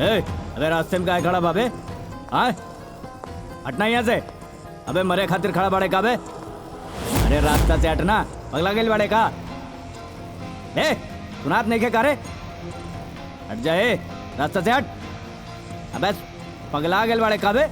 अबे रास्ते में काय खड़ा बाबे? हाँ, हटना यहाँ से। अबे मरे खातिर खड़ा बड़े का बे? अरे रास्ता से हटना, पगला गेल बड़े का? सुनात नहीं के कारे? हट जाए, रास्ता से हट। अबे पगला गेल बड़े का बे?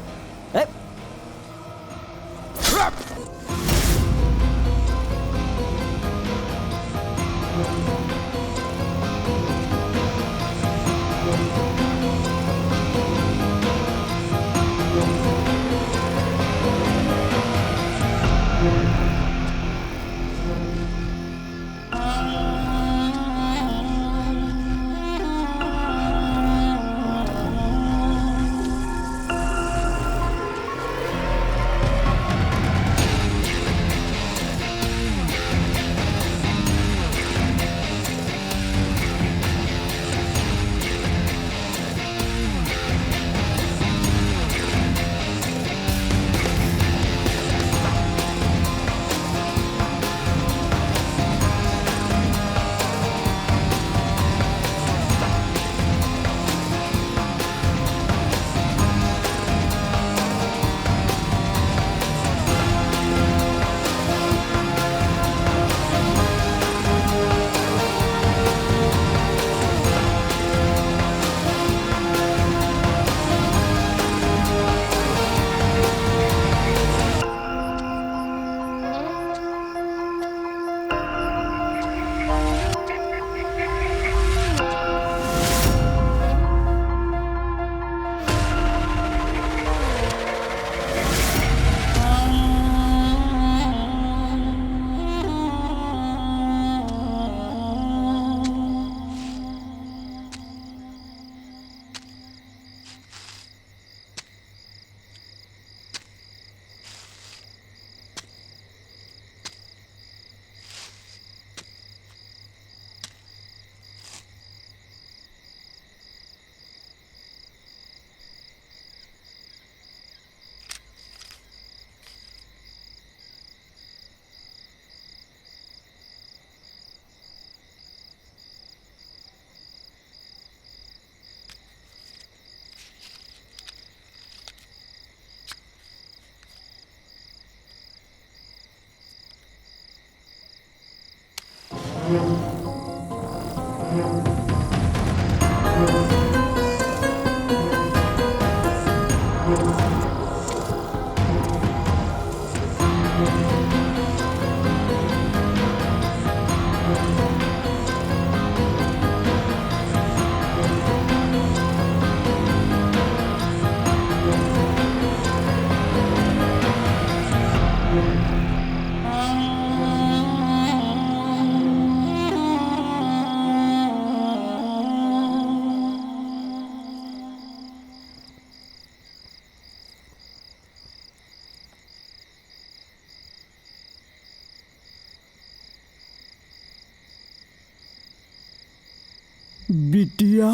बिटिया,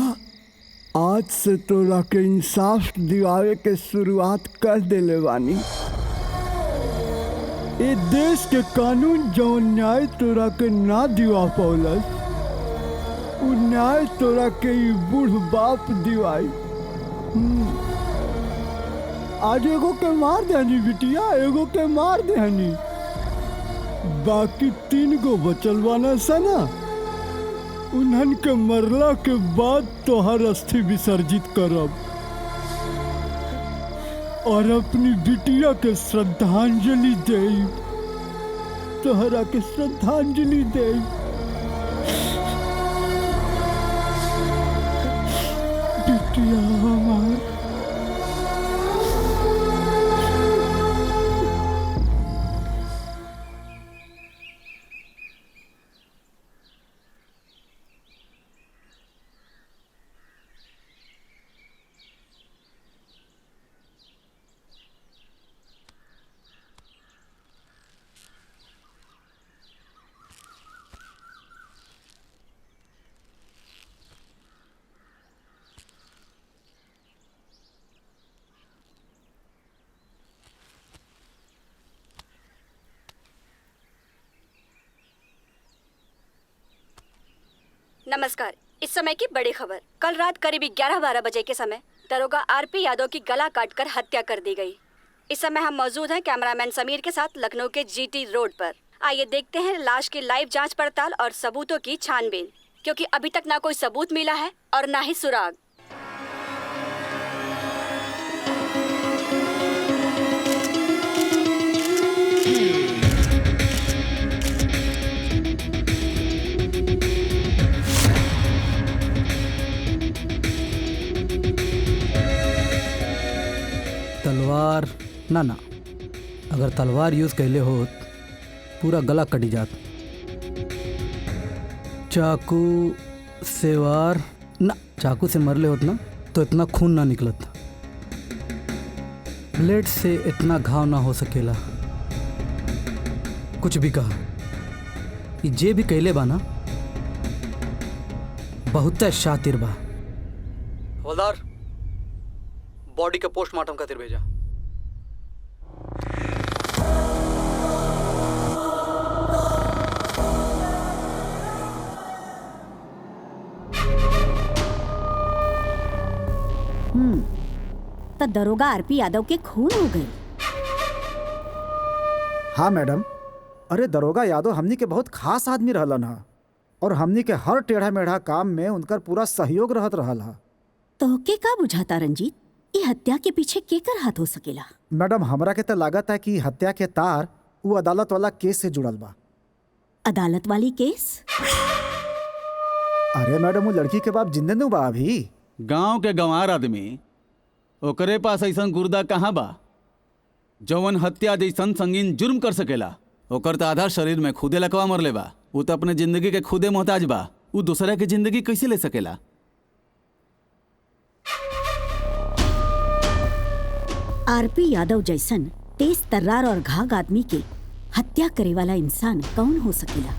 आज से तोरा के इंसाफ दिवावे के शुरुआत कर देले बानी। ए देश के कानून जौन न्याय तोरा के ना दिवा पौलस, उ न्याय तोरा के ई बूढ़ बाप दिवाई। आज एगो के मार देहनी बिटिया, एगो के मार देहनी, बाकी 3 गो बचल बाना सना। उन्हन के मरला के बाद तोहर अस्थि विसर्जित करब और अपनी बिटिया के श्रद्धांजलि देब। तोहरा के श्रद्धांजलि देब। बिटिया हमार। नमस्कार। इस समय की बड़ी खबर। कल रात करीब 11-12 बजे के समय दरोगा आरपी यादव की गला काटकर हत्या कर दी गई। इस समय हम मौजूद हैं कैमरामैन समीर के साथ लखनऊ के जीटी रोड पर। आइए देखते हैं लाश की लाइव जांच पड़ताल और सबूतों की छानबीन, क्योंकि अभी तक ना कोई सबूत मिला है और ना ही सुराग। तलवार ना अगर तलवार यूज कैले होत पूरा गला कटी जात। चाकू से वार ना, चाकू से मरले होत ना तो इतना खून ना निकलत। ब्लेड से इतना घाव ना हो सकेला। कुछ भी कहा, ये जे भी कैले बा ना बहुत शातिर बा। हवलदार, बॉडी के पोस्टमार्टम खातिर भेजा। तो दरोगा आरपी यादव के खून हो गई। हाँ मैडम, अरे दरोगा यादव हमनी के बहुत खास आदमी रहलन हा और हमनी के हर टेढ़ा मेढ़ा काम में उनकर पूरा सहयोग रहत रहल हा। तो के का बुझाता रंजीत, ये हत्या के पीछे केकर हाथ हो सकेला? मैडम हमरा के तो लागत है कि हत्या के तार वो अदालत वाला केस से जुड़ल बा। अदालत वाली केस? अरे मैडम, वो लड़की के बाप जिंदे नु बा अभी। गांव के गंवार आदमी, ओकरे पास ऐसा गुर्दा कहाँ बा जौन हत्या जैसन संगीन जुर्म कर सकेला। ओकर तो आधा शरीर में खुदे लकवा मरले बा। वो तो अपने जिंदगी के खुदे मोहताज बा। वो दूसरा के जिंदगी कैसे ले सकेला? आरपी यादव जैसन तेज तर्रार और घाघ आदमी के हत्या करे वाला इंसान कौन हो सकेला?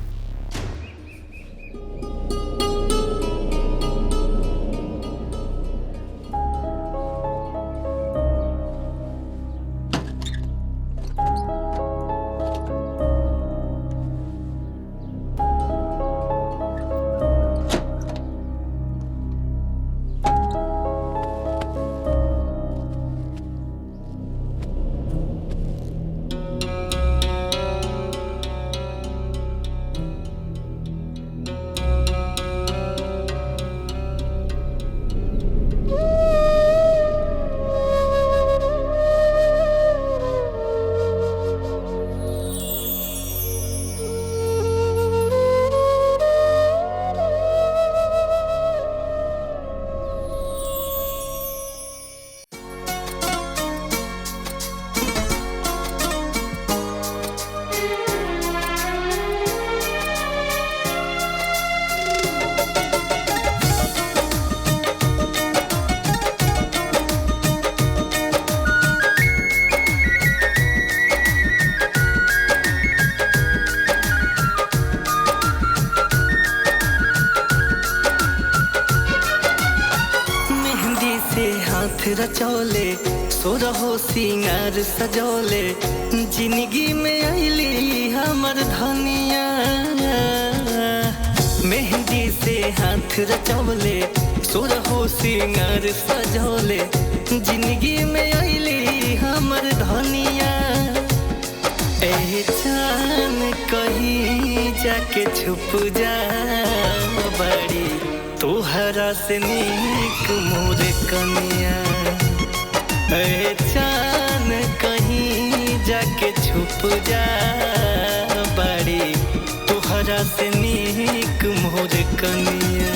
रचौले सोरहो सिंगार सजौले जिंदगी में आईली हमर धनिया। मेहंदी से हाथ रचौले सोरहो सिंगार सजौले जिंदगी में आईली हमर धनिया। ए जान कहीं जाके छुप जा बड़ी तोहरा से नीक मोर कनिया। ए जान कहीं जाके छुप जा बड़ी तोहरा से नीक मोर कनिया।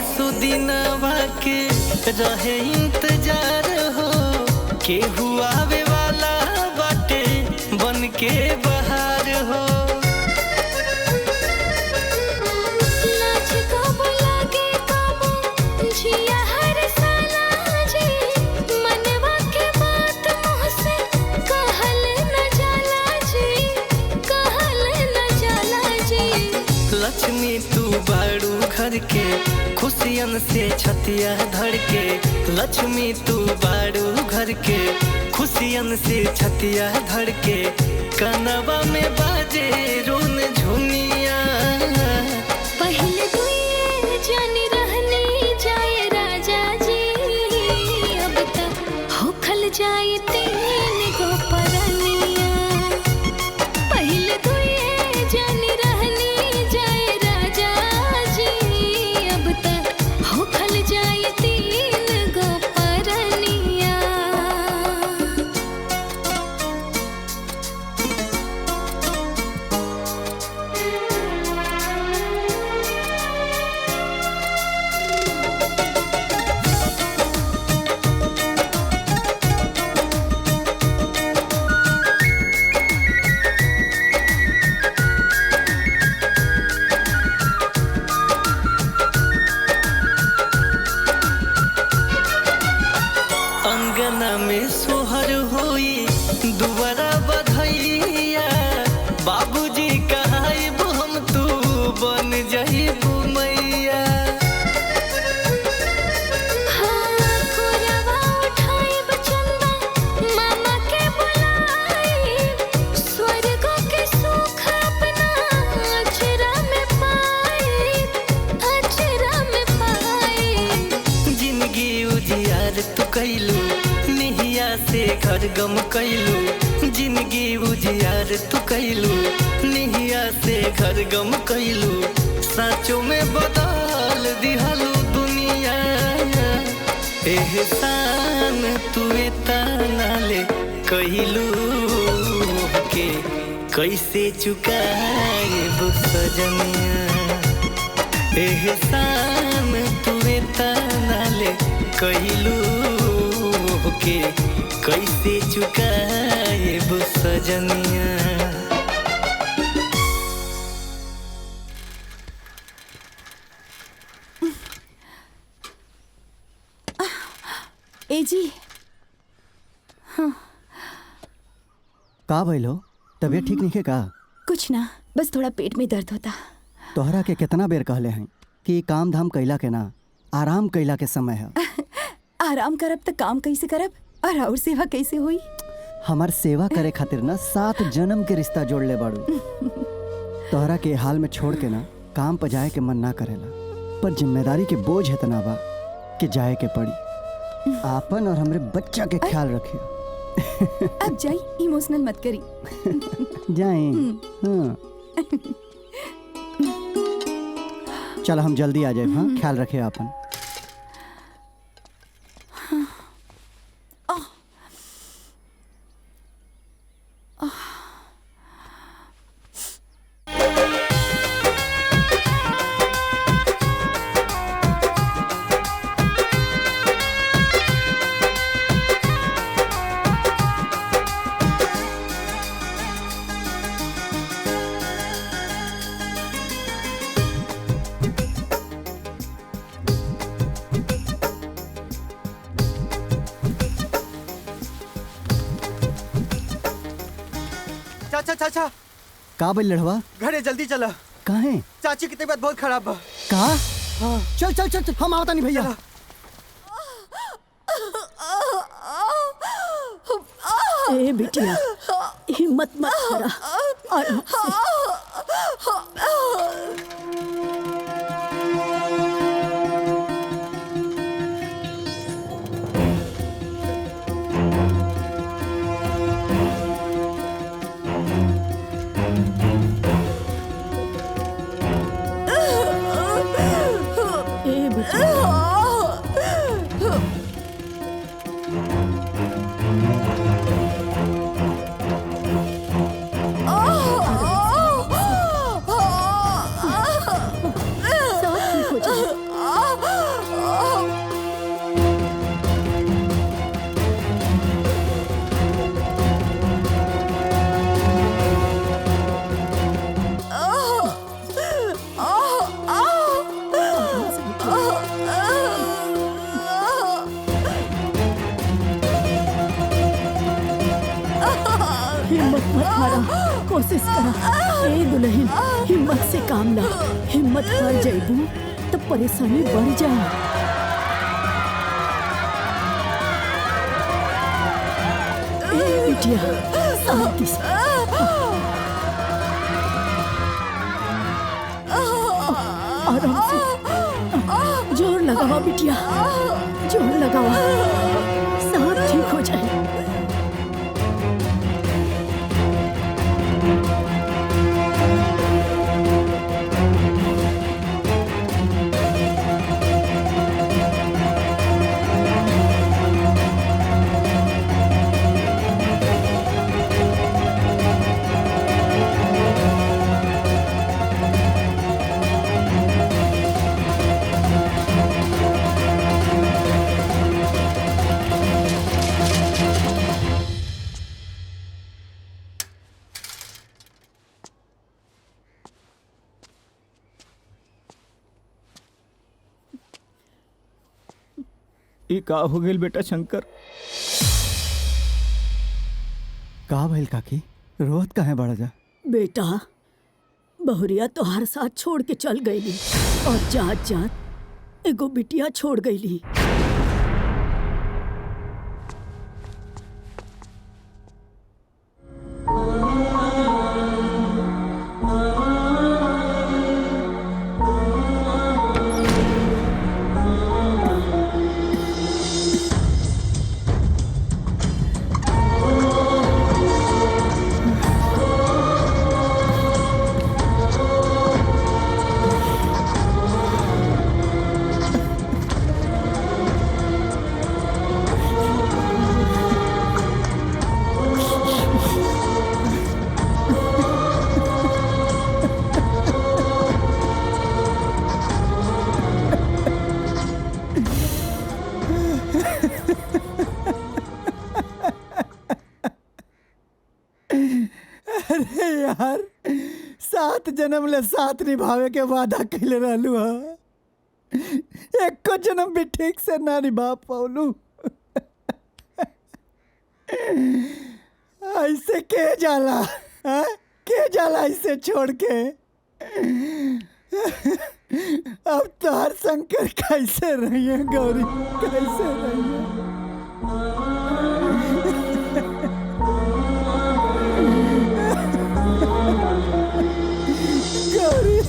सुदिनवा के रहे इंतजार हो, केहू आवे वाला बाटे बन के बहार हो। लक्ष्मी तू बाड़ू घर के खुशियन से छतिया धड़ के, लक्ष्मी तू बाड़ू घर के खुशियन से छतिया धड़ के, कनवा में बाजे रोन झुनिया। पहले दुए जानी रहनी जाए राजा जी, अब तक होखल जाए तीन गो परनिया। पहले दुए जानी रहनी जाए राजा जी, अब तक होखल जाए तीन गो परनिया। अंगना में सोहर होई दुबारा बधैया, बाबूजी कहाइब हम तू बन जाइब मैया। हाँ, कोरवा उठाइब चंदा, मामा के बुलाइब, स्वर्गों के सुख अपना अचरा में पाइब, अचरा में पाइब। जिंदगी उजियार तू कैलू, निहिया से घर गम कैलू। जिंदगी उजियार तू कैलू, निहिया से घर गम कैलू। साँचों में बदल दिहलू दुनिया। एहसान तू इतना ले कैलू के कैसे चुकाएब सजनिया। एहसान तू इतना ले कैलू के कैसे चुकाएब सजनिया। ए जी का भइल हो? तबीयत ठीक नहीं है का? कुछ ना, बस थोड़ा पेट में दर्द होता। तोहरा के कितना बेर कहले हैं कि काम धाम कैला के ना, आराम कैला के समय है। आराम करब तो काम कैसे करब और और सेवा कैसे हुई? हमार सेवा करे खातिर ना 7 जन्म के रिश्ता जोड़ ले बाड़ू। तोहरा के हाल में छोड़ के ना काम पर जाए के मन ना करेला, पर जिम्मेदारी के बोझ इतना बा कि जाए के पड़ी। आपन और हमरे बच्चा के ख्याल रखियो। अब जाई, इमोशनल मत करी। जाए हाँ। चल हम जल्दी आ जाए। हाँ, ख्याल रखे आपन। चाचा चाचा, का बोल लड़वा? घरे जल्दी चला। काहे? चाची की तबीयत बहुत खराब बा। का? हाँ। चल चल चल, हम आवता नहीं भैया। ए बिटिया, हिम्मत मत करा, आराम से। ए बिटिया, कोशिश करा। ए दुल्हन, हिम्मत से काम ला। हिम्मत हार जाइबू तो परेशानी बढ़ जाए। ए बिटिया, शांति से। आराम से। जोर लगावा बिटिया, जोर लगावा, सब ठीक हो जाए। ई का हो गेल बेटा शंकर? का भइल काकी? रोत काहे बड़ा जा? बेटा, बहुरिया तोहार साथ छोड़ के चल गईली और जात जात एगो बिटिया छोड़ गईली। अरे यार, 7 जन्म ले साथ निभावे के वादा कैले रहलू हा। एको जन्म भी ठीक से ना निभा पाउलू। ऐसे के जाला? हाँ? के जाला ऐसे छोड़ के? अब तोहर शंकर कैसे रहिए गौरी, कैसे रहिए? गौरी,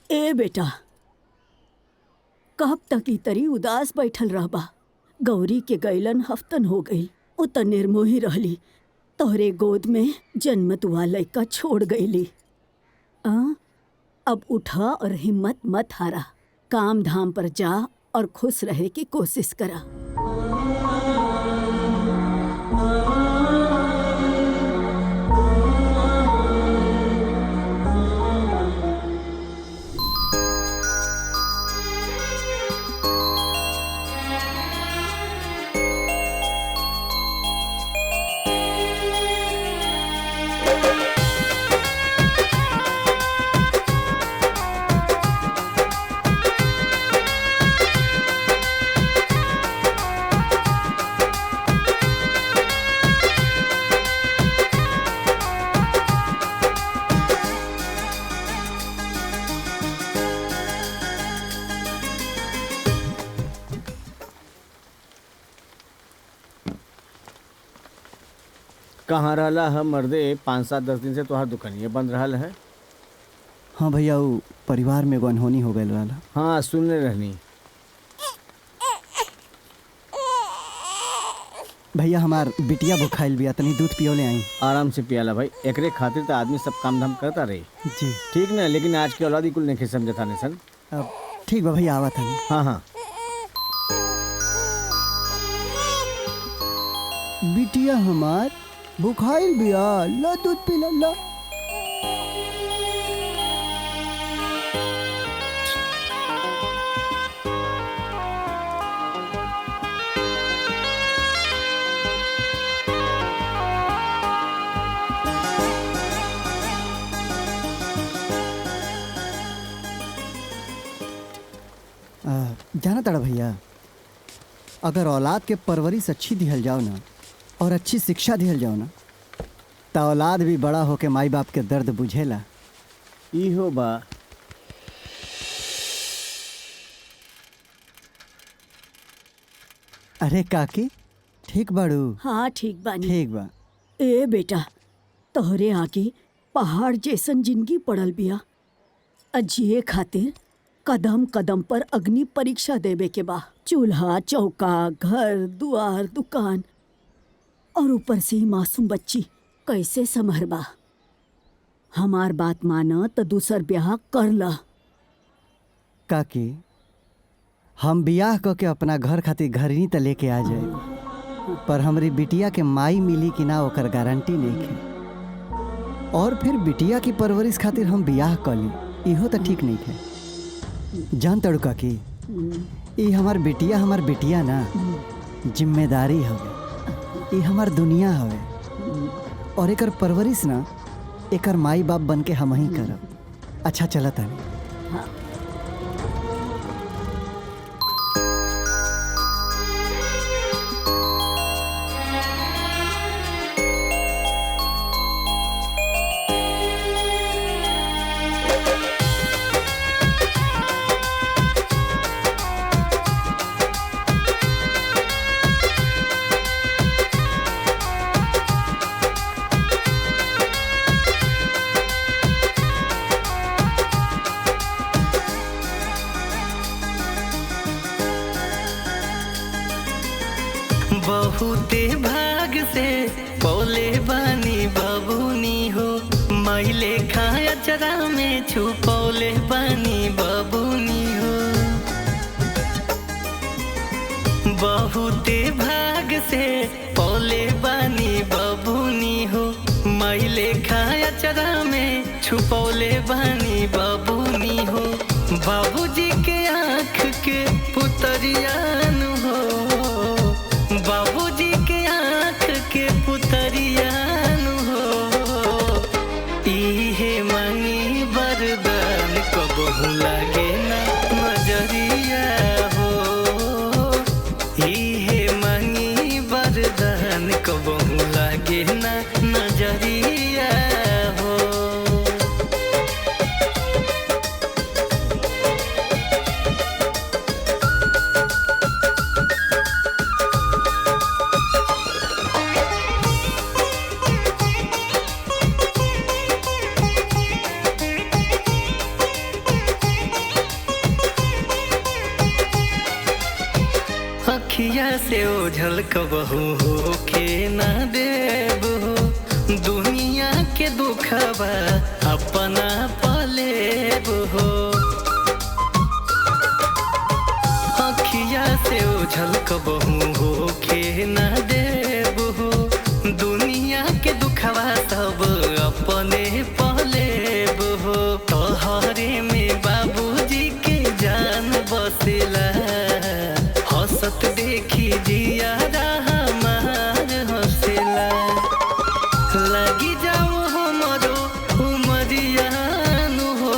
ए बेटा, कब तक ई तरी उदास बैठल रहबा? गौरी के गैलन हफ्तन हो गई। उ त निर्मोही रहली, तोहरे गोद में जन्मत हुआ लड़का छोड़ गईली। अब उठा और हिम्मत मत हारा। काम धाम पर जा और खुश रहे की कोशिश करा। कहाँ रहला है मर्दे? 5-7-10 दिन से तोहार दुकानिए बंद रहल है। हाँ भैया, वो परिवार में एगो अनहोनी हो गई रहला। हाँ, सुनने रहनी। भैया, हमार बिटिया भुखाइल बिया, तनी दूध पियो ले आई। आराम से पियाला भाई, एकरे खातिर तो आदमी सब काम धाम करता रही। जी ठीक ना, लेकिन आज के औलादी कुल नहीं समझता ने सन। अब ठीक बा भैया, आवा था। हाँ हाँ। बिटिया हमार भुखाइल बिया, ला दूध पिला ला। जाना तड़ा भैया, अगर औलाद के परवरिश अच्छी दिहल जाओ ना और अच्छी शिक्षा दिहल जाओ ना, तो औलाद भी बड़ा होके माई बाप के दर्द बुझेला। इहो बा। अरे काकी ठीक बाड़ू? हाँ ठीक बानी। ठीक बा। ए बेटा, तोहरे आगे पहाड़ जैसन जिंदगी पड़ल बिया। जिए खातिर कदम कदम पर अग्नि परीक्षा देवे के बा। चूल्हा चौका, घर दुआर, दुकान, और ऊपर से ही मासूम बच्ची कैसे संभरबा। हमार बात माना तो दूसर ब्याह कर ला। काकी हम बियाह क के अपना घर खातिर घरनी त लेके आ जाए, पर हमरी बिटिया के माई मिली कि ना ओकर गारंटी नहीं है। और फिर बिटिया की परवरिश खातिर हम बियाह क ली, इहो तो ठीक नहीं है। जान तड़ू काकी, ई हमार बिटिया ना जिम्मेदारी हवे, ई हमार दुनिया हवे, और एकर परवरिश ना एकर माई बाप बन के हम ही करब। अच्छा चलत है। बहुते भाग से पौले बानी बाबूनी हो, मैले खाया चरा में छुपौले बानी बाबूनी हो। बहुते भाग से पौले बानी बाबूनी हो, मैले खाया चरा में छुपौले बानी बाबूनी हो। बाबूजी के आँख के पुतरियान हो, बाबूजी के आँख के पुतरियान हो। इहे मांगी बरदान कबहू लागे ना नजरिया हो। इहे मांगी बरदान कबहू लागे ना नजरिया हो। अखिया से ओझल कबहू हो के ना देब हो, दुनिया के दुखबा अपना पलेब हो। अखिया से ओझल कबहू हो के ना देब हो, दुनिया के दुखबा सब अपने पलेब हो। तोहरे में बाबूजी के जान बसेला, हंसत देखी जिया हमार हंसेला। लगी जाओ हमरो उमरियान हो,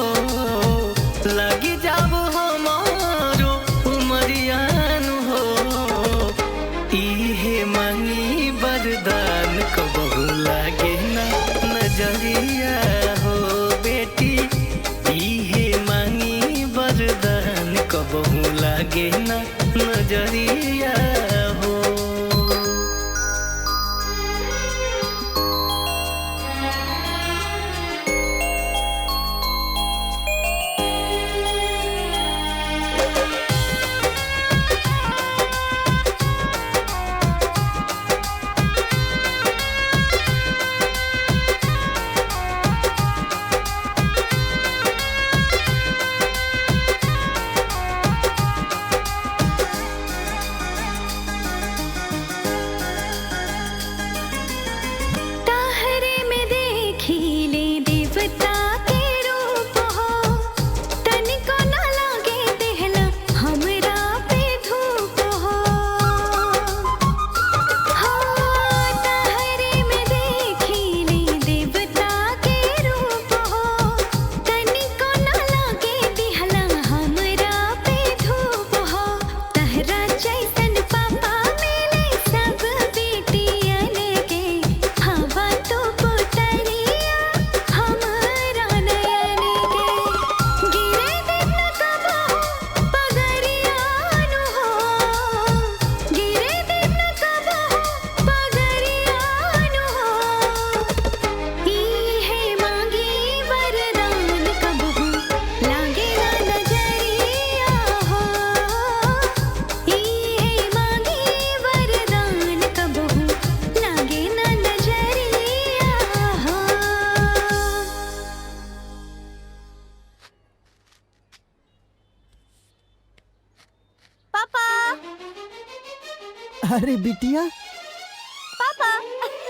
अरे बिटिया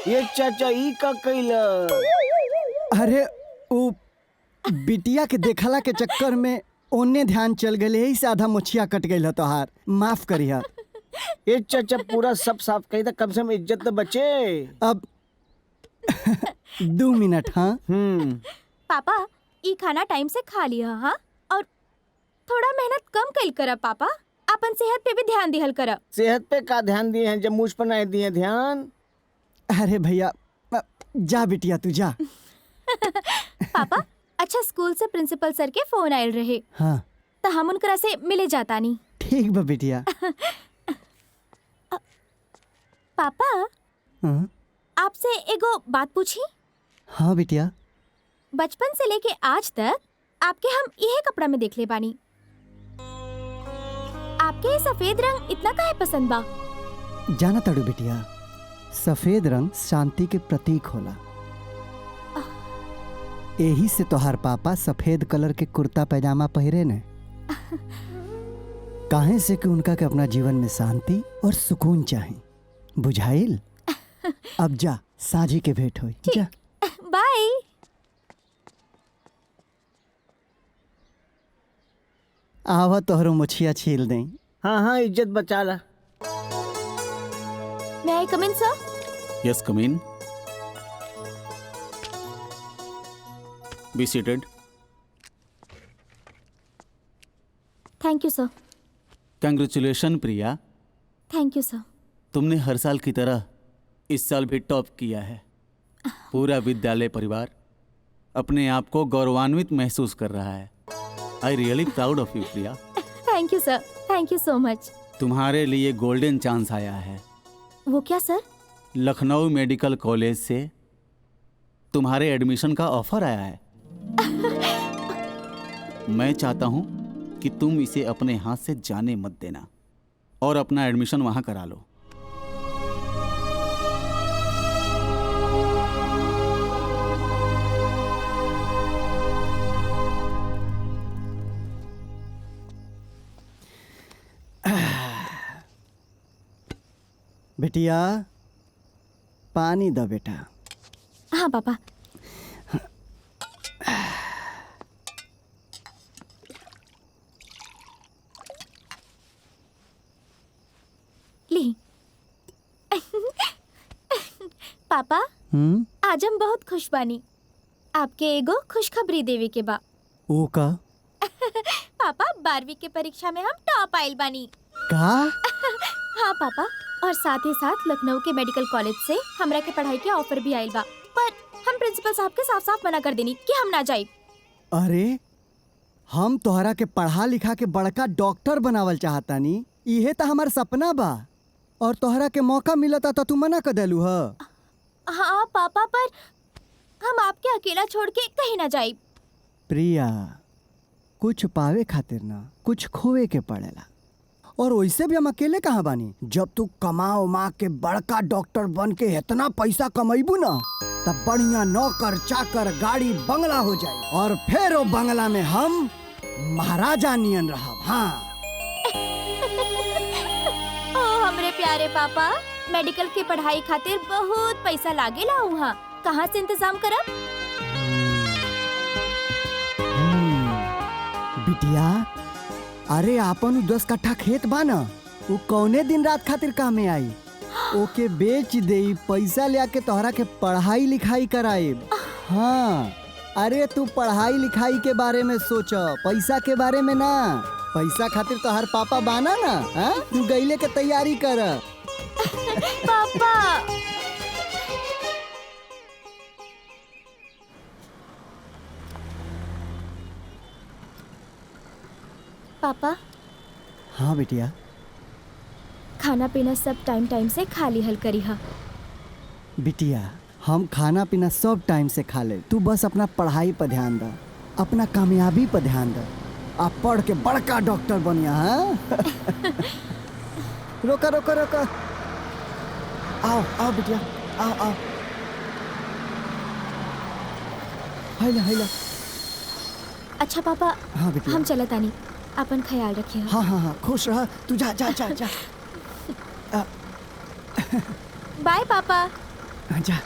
ये चाचा ई का कैला? अरे वो बिटिया के देखला के चक्कर में ओने ध्यान चल गए, यही से आधा मुछिया कट गई तोहार, माफ करिया। ये चाचा पूरा सब साफ कही था, कम से कम इज्जत तो बचे। अब 2 मिनट। हाँ पापा ई खाना टाइम से खा लिया। हाँ, और थोड़ा मेहनत कम कल कर पापा, अपन सेहत पे भी ध्यान दिहल कर। सेहत पे का ध्यान दिए हैं जब मुझ पर नहीं दिए ध्यान? अरे भैया जा बिटिया तू जा। पापा अच्छा, स्कूल से प्रिंसिपल सर के फोन आयल रहे। हाँ तो हम उनकरा से मिले जाता नहीं। ठीक बा बिटिया। पापा हाँ? आपसे एगो बात पूछी? हाँ बिटिया। बचपन से लेके आज तक आपके हम यही कपड़ा में देख ले बानी, आपके ये सफेद रंग इतना काहे पसंद बा? जाना तड़ू बिटिया, सफेद रंग शांति के प्रतीक होला। यही से तोहार पापा सफेद कलर के कुर्ता पैजामा पहरे ने, काहे से कि उनका के अपना जीवन में शांति और सुकून चाहिए, बुझाइल? अब जा, साझी के भेंट होई। जा बाय। आवा तोहरो मुछिया छील दें। हाँ हाँ, इज्जत बचा ला। May I come in, sir? Yes, come in. Be seated. Thank you, sir. Congratulations, Priya. Thank you, sir. तुमने हर साल की तरह इस साल भी टॉप किया है। पूरा विद्यालय परिवार अपने आप को गौरवान्वित महसूस कर रहा है। I really proud of you Priya. Thank you, sir. Thank you so much. तुम्हारे लिए गोल्डन चांस आया है। वो क्या सर? लखनऊ मेडिकल कॉलेज से तुम्हारे एडमिशन का ऑफर आया है। मैं चाहता हूं कि तुम इसे अपने हाथ से जाने मत देना और अपना एडमिशन वहां करा लो। बिटिया पानी दो बेटा। हाँ पापा। ली। पापा आज हम बहुत खुश बानी, आपके एगो खुशखबरी देवे के बा। ओ का? पापा 12वीं के परीक्षा में हम टॉप आइल बानी। का? हाँ पापा, और साथ ही साथ लखनऊ के मेडिकल कॉलेज से हमरा के पढ़ाई के ऑफर भी आइल बा, पर हम प्रिंसिपल साहब के साफ साफ मना कर देनी कि हम ना जाए। अरे हम तोहरा के पढ़ा लिखा के बड़का डॉक्टर बनावल चाहतानी, इहे तो हमार सपना बा, और तोहरा के मौका मिलता तो तू मना कर देलू ह। हाँ पापा, पर हम आपके अकेला छोड़ के कहीं ना जाए। प्रिया, कुछ पावे खातिर ना कुछ खोवे के पड़ेला, और वैसे भी हम अकेले कहाँ बानी। जब तू कमा उमा के बड़का डॉक्टर बन के इतना पैसा कमाइबू ना, तब बढ़िया नौकर चाकर गाड़ी बंगला हो जाए, और फिर वो बंगला में हम महाराजा नियन रहब। हाँ। ओ हमरे प्यारे पापा, मेडिकल के पढ़ाई खातिर बहुत पैसा लागेला वहाँ, कहाँ से इंतजाम करब? बिटिया, अरे आपन 10 कट्ठा खेत बा ना, वो कौने दिन रात खातिर काम में आई, ओके बेच दे, पैसा ले आके तोहरा के पढ़ाई लिखाई कराए। हाँ, अरे तू पढ़ाई लिखाई के बारे में सोच, पैसा के बारे में ना। पैसा खातिर तोहर पापा बाना ना। हाँ, तू गईले के तैयारी कर। पापा पापा। हाँ बिटिया। खाना पीना सब टाइम टाइम से खा ली हल करी हा। बिटिया, हम खाना पीना सब टाइम से खा ले, तू बस अपना पढ़ाई पर ध्यान दे, अपना कामयाबी पर ध्यान दे, आप पढ़ के बड़का डॉक्टर बनिया। हाँ। रोका रोका रोका, आओ आओ बिटिया, आओ आओ, हैला हैला। अच्छा पापा, हाँ बिटिया, हम चलत आनी, अपन ख्याल रखिए। हाँ हाँ हाँ, खुश रह, तू जा जा जा जा। बाय पापा। जा।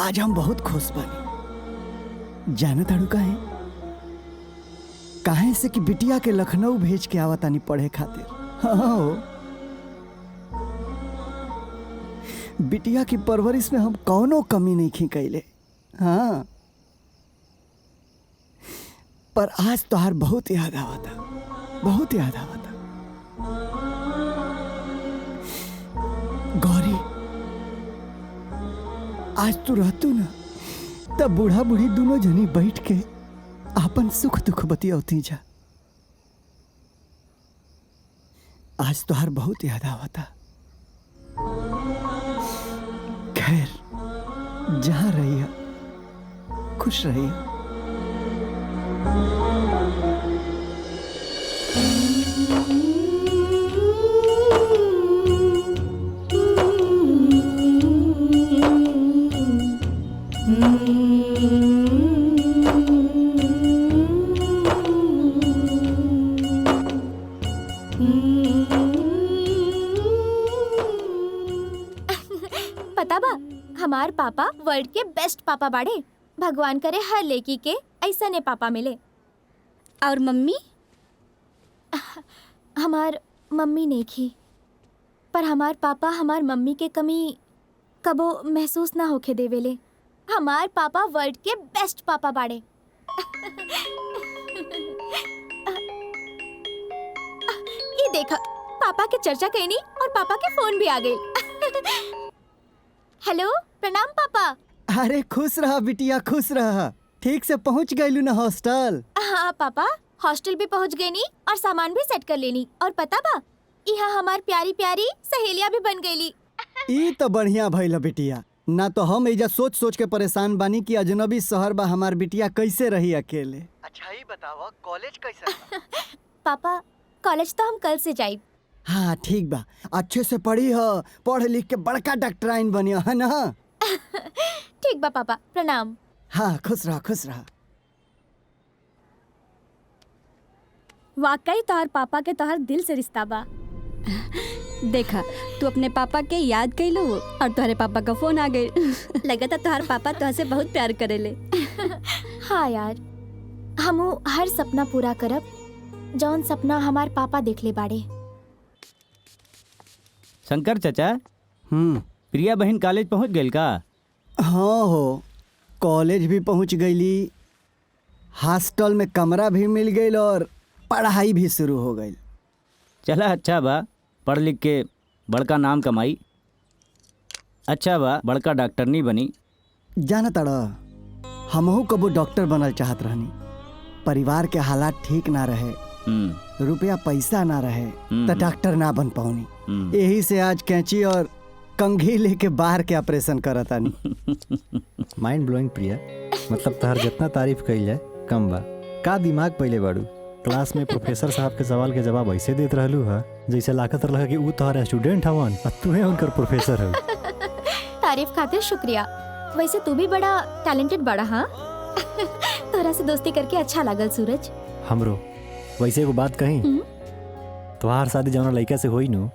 आज हम बहुत खुश बानी। जाना ताड़ू काहे? काहे से कि बिटिया के लखनऊ भेज के आवतानी पढ़े खातिर। हाँ, बिटिया की परवरिश में हम कौनो कमी नहीं खी कैले। हाँ, पर आज तोहार बहुत याद आवता, बहुत याद आवता। गौरी, आज तू रहतू ना तब बूढ़ा बूढ़ी दोनों जनी बैठ के आपन सुख दुख बतियावती जा। आज तोहार बहुत याद आवता। खैर, जहां रहिया खुश रहिया। पता बा, हमार पापा वर्ल्ड के बेस्ट पापा बाड़े। भगवान करे हर लड़की के ऐसा ने पापा मिले। और मम्मी? हमार मम्मी नहीं थी, पर हमार पापा हमार मम्मी के कमी कबो महसूस ना होके देवेले। हमार पापा वर्ल्ड के बेस्ट पापा बाड़े। ये देखा, पापा के चर्चा कहनी और पापा के फोन भी आ गए। हेलो, प्रणाम पापा। अरे खुश रहा बिटिया, खुश रहा। ठीक से पहुंच गईलू ना हॉस्टल? हाँ पापा, हॉस्टल भी पहुंच गई नी और सामान भी सेट कर लेनी। और पता बा, यहाँ हमार प्यारी प्यारी सहेलियाँ भी बन गईली। ई तो बढ़िया भइल बिटिया। ना तो हम एजा सोच सोच के परेशान बानी कि अजनबी शहर बा हमार बिटिया कैसे रही अकेले। अच्छा ही बतावा, कॉलेज कैसे? पापा, कॉलेज तो हम कल से जाए। हाँ ठीक बा, अच्छे से पढ़ी हो, पढ़ लिख के बड़का डॉक्टराइन बनिया है ना। ठीक बा पापा, प्रणाम। हाँ, खुश रहा, खुश रहा। वाकई तोहर पापा के तोहर दिल से रिश्ता बा। देखा, तू अपने पापा के याद कैलू और तुम्हारे पापा का फोन आ गए। लगता तुम्हार पापा तुझसे बहुत प्यार करेले। हाँ यार, हमू हर सपना पूरा करब जौन सपना हमार पापा देख ले बाड़े। शंकर चाचा, प्रिया बहन कॉलेज पहुंच गई का? हाँ हो, कॉलेज भी पहुंच गईली, हॉस्टल में कमरा भी मिल गई और पढ़ाई भी शुरू हो गई। चला अच्छा बा, पढ़ लिख के बड़का नाम कमाई। अच्छा बा, बड़का डॉक्टर नहीं बनी। जाना तड़ा, हमहू कबो डॉक्टर बनल चाहत रहनी। परिवार के हालात ठीक ना रहे, रुपया पैसा ना रहे तो डॉक्टर ना बन पाऊनी। यही से आज कैंची और कंघी लेके बाहर के ऑपरेशन करता नहीं। माइंड ब्लोइंग प्रिया, मतलब तहर जितना तारीफ कइल जाए कम बा। का दिमाग पहले बाड़ू। क्लास में प्रोफेसर साहब के सवाल के जवाब ऐसे देत रहलू है जैसे लागत रहा कि ऊ तोहरा स्टूडेंट हवन और तुम्हें उनकर प्रोफेसर हो। तारीफ खातिर शुक्रिया। वैसे तू भी बड़ा टैलेंटेड बड़ा। हाँ, तोरा से दोस्ती करके अच्छा लागल सूरज। हमरो। वैसे एगो बात कही, तोहार शादी जौना लड़का से होई नु,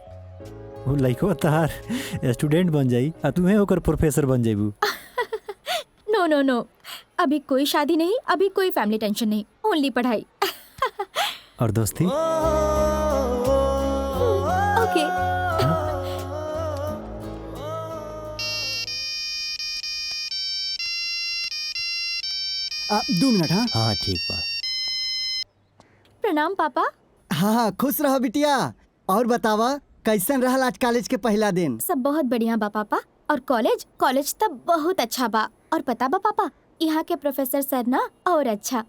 वो लड़को तहार स्टूडेंट बन जाई और तुम्हें होकर प्रोफेसर बन जाइबू। नो नो नो, अभी कोई शादी नहीं, अभी कोई फैमिली टेंशन नहीं, ओनली पढ़ाई। और दोस्ती? 2 मिनट। हाँ हाँ ठीक बा। प्रणाम पापा। हाँ हाँ, खुश रहो बिटिया। और बतावा कैसन रहल आज कॉलेज के पहला दिन? सब बहुत बढ़िया बा पापा। और कॉलेज तब बहुत अच्छा बा। और पता बा पापा, यहाँ के प्रोफेसर सर ना और अच्छा।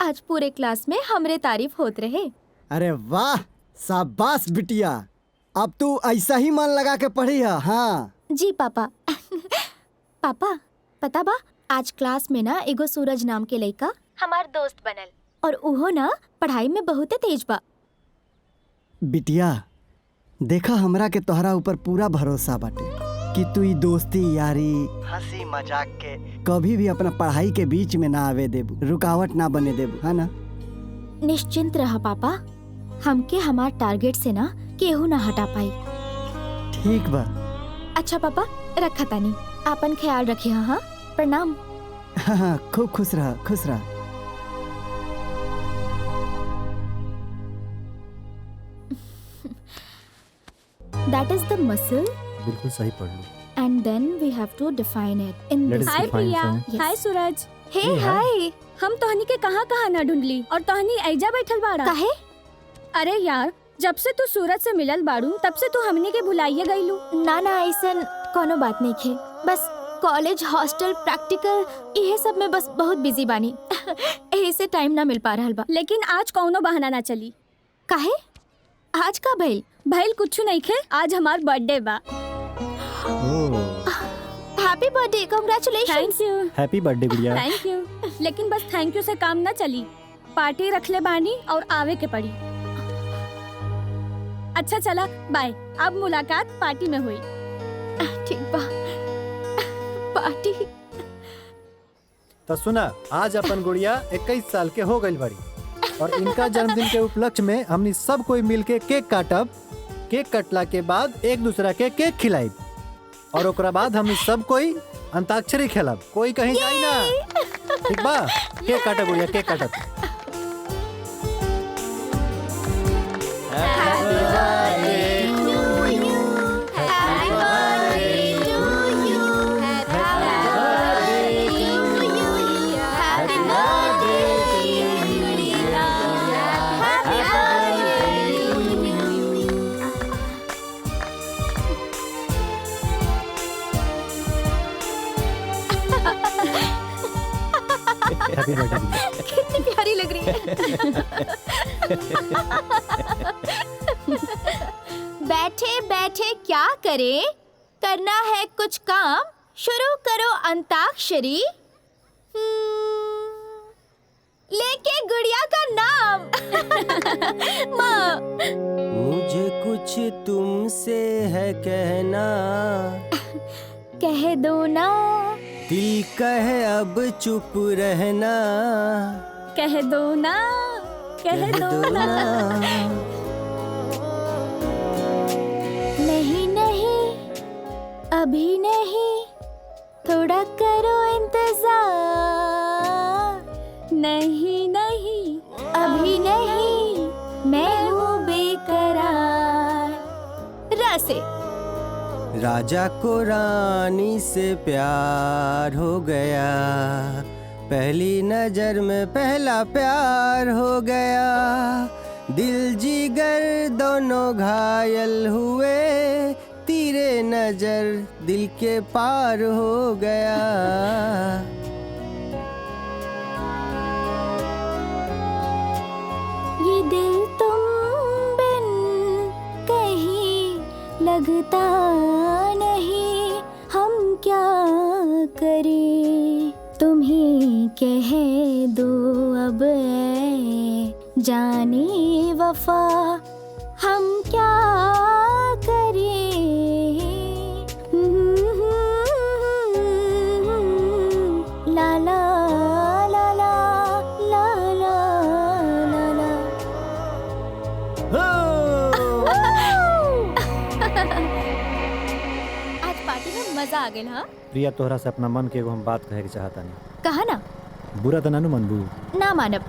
आज पूरे क्लास में हमरे तारीफ होत रहे। अरे वाह, शाबाश बिटिया। अब तू ऐसा ही मन लगा के पढ़ी है। हाँ जी पापा। पापा पता बा, आज क्लास में ना एगो सूरज नाम के लड़का हमार दोस्त बनल। और उहो ना पढ़ाई में बहुत तेज बा। बिटिया देखा, हमरा के तोहरा ऊपर पूरा भरोसा बाटे कि तू ई दोस्ती यारी हंसी मजाक के कभी भी अपना पढ़ाई के बीच में ना आवे देबू, रुकावट ना बने देबू, है ना? निश्चिंत रहा पापा, हमके हमार टारगेट से ना केहू ना हटा पाई। ठीक बा। अच्छा पापा, रखा तानी, आपन ख्याल रखिए। हाँ प्रणाम। हाँ हाँ, खूब खुश रहा, खुश रहा। That is the muscle, बिल्कुल सही पढ़ लो। and then we have to define it in Let this. us hi define Priya. some. हाय सूरज। हे Hey, hi. हाय। हम तोहनी के कहाँ ना ढूंढली और तोहनी ऐजा बैठल बाड़ा। काहे? अरे यार, जब से तू सूरज से मिलल बाड़ू तब से तू हमनी के भुलाइए गईलू। ना ना, ऐसन कोनो बात नहीं खे। बस कॉलेज, हॉस्टल, प्रैक्टिकल ये सब में बस बहुत बिजी बानी। यही से टाइम ना मिल पा रहल बा। लेकिन आज कौनो बहाना ना चली। काहे? आज का भइल? भइल कुछ नहीं खे, आज हमार बर्थडे बा। Happy birthday, congratulation. Thank you. Happy birthday Gudiya. Thank you. लेकिन बस थैंक यू से काम ना चली, पार्टी रखले बानी और आवे के पड़ी। अच्छा चला, बाय। अब मुलाकात पार्टी में हुई। ठीक बा। पार्टी। तो सुना, आज अपन गुड़िया 21 साल के हो गई बड़ी और इनका जन्मदिन के उपलक्ष्य में हमनी सब कोई मिल के केक काटब। केक कटला के बाद एक दूसरा के केक खिलाइब और ओकरा बाद हमनी सब कोई अंताक्षरी खेलब। कोई कहीं जाई ना, ठीक बा? केक काटब गुड़िया, केक काटब। हैप्पी बर्थडे गुड़िया। कितनी प्यारी लग रही है। बैठे बैठे क्या करे, करना है कुछ काम, शुरू करो अंताक्षरी। लेके गुड़िया का नाम। माँ। मुझे कुछ तुमसे है कहना, कह दो ना। दिल कहे अब चुप रहना, कह दो ना, कह दो ना। नहीं नहीं, अभी नहीं, थोड़ा करो इंतजार। नहीं नहीं, अभी नहीं, मैं हूँ बेकरार। रासे। राजा को रानी से प्यार हो गया, पहली नजर में पहला प्यार हो गया। दिल जिगर दोनों घायल हुए, तीरे नजर दिल के पार हो गया। ये दिल तुम बिन कहीं लगता नहीं, हम क्या करें, तुम ही कह दो अब ऐ जाने वफा, हम क्या करें। ला ला ला ला ला ला ला आज पार्टी में मजा आ गया। हाँ प्रिया, तोहरा से अपना मन के एगो हम बात कहे के चाहता नहीं। कहा ना। बुरा तो नानू मनबू? ना मानब।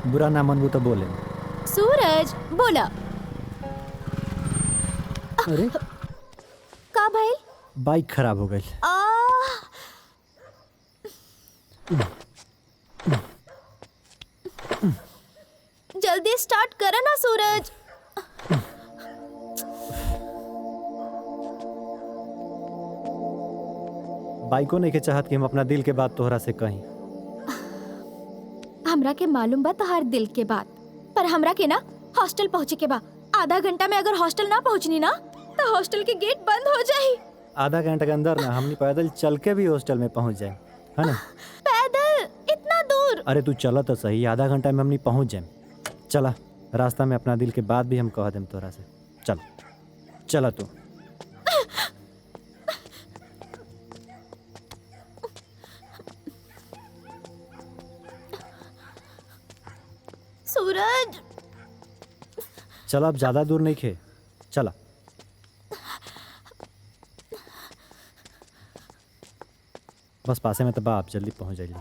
बुरा ना मनबू तो बोले। सूरज बोला। अरे का भाई? बाइक खराब हो गई। जल्दी स्टार्ट करो ना सूरज। बाइको नहीं के चाहत कि हम अपना दिल के बात तोहरा से कहीं। हमरा के मालूम बा तोहार दिल के बात, पर हमरा के ना हॉस्टल पहुँचे के बा। आधा घंटा में अगर हॉस्टल ना पहुँचनी ना तो हॉस्टल के गेट बंद हो जाई। आधा घंटे के अंदर ना हमनी पैदल चल के भी हॉस्टल में पहुंच जाए, है ना? पैदल इतना दूर? अरे तू चला तो सही, आधा घंटा में हमनी पहुंच जाए। चला, रास्ता में अपना दिल के बात भी हम कह देम तोरा से। चल चला तू। सूरज चला, अब ज्यादा दूर नहीं खे, चला। बस पासे में तब आप जल्दी पहुंच जाइए।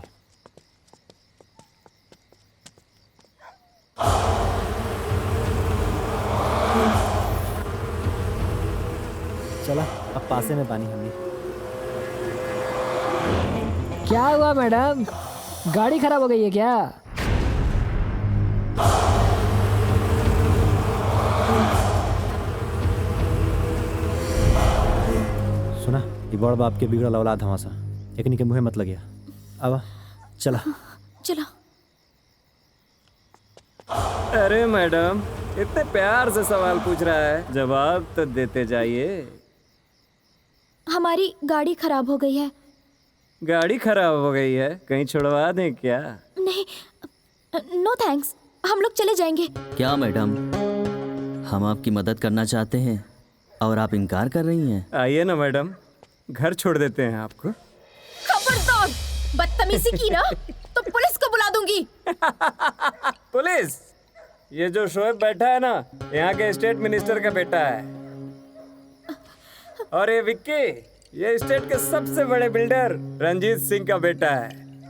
चला, अब पासे में पानी हमने। क्या हुआ मैडम, गाड़ी खराब हो गई है क्या? सुना, ये बड़ बाप के बिगड़ल औलाद हमासा, एकनी के मुँहे मत लगिया। अब चला। चलो। अरे मैडम, इतने प्यार से सवाल पूछ रहा है, जवाब तो देते जाइए। हमारी गाड़ी खराब हो गई है। गाड़ी खराब हो गई है, कहीं छुड़वा दें क्या? नहीं, नो थैंक्स, हम लोग चले जाएंगे। क्या मैडम, हम आपकी मदद करना चाहते हैं और आप इनकार कर रही हैं? आइए ना मैडम, घर छोड़ देते हैं आपको। खबरदार, बदतमीजी की ना तो पुलिस को बुला दूंगी। पुलिस? ये जो शोएब बैठा है ना, यहाँ के स्टेट मिनिस्टर का बेटा है। और ये विक्की, ये स्टेट के सबसे बड़े बिल्डर रंजीत सिंह का बेटा है।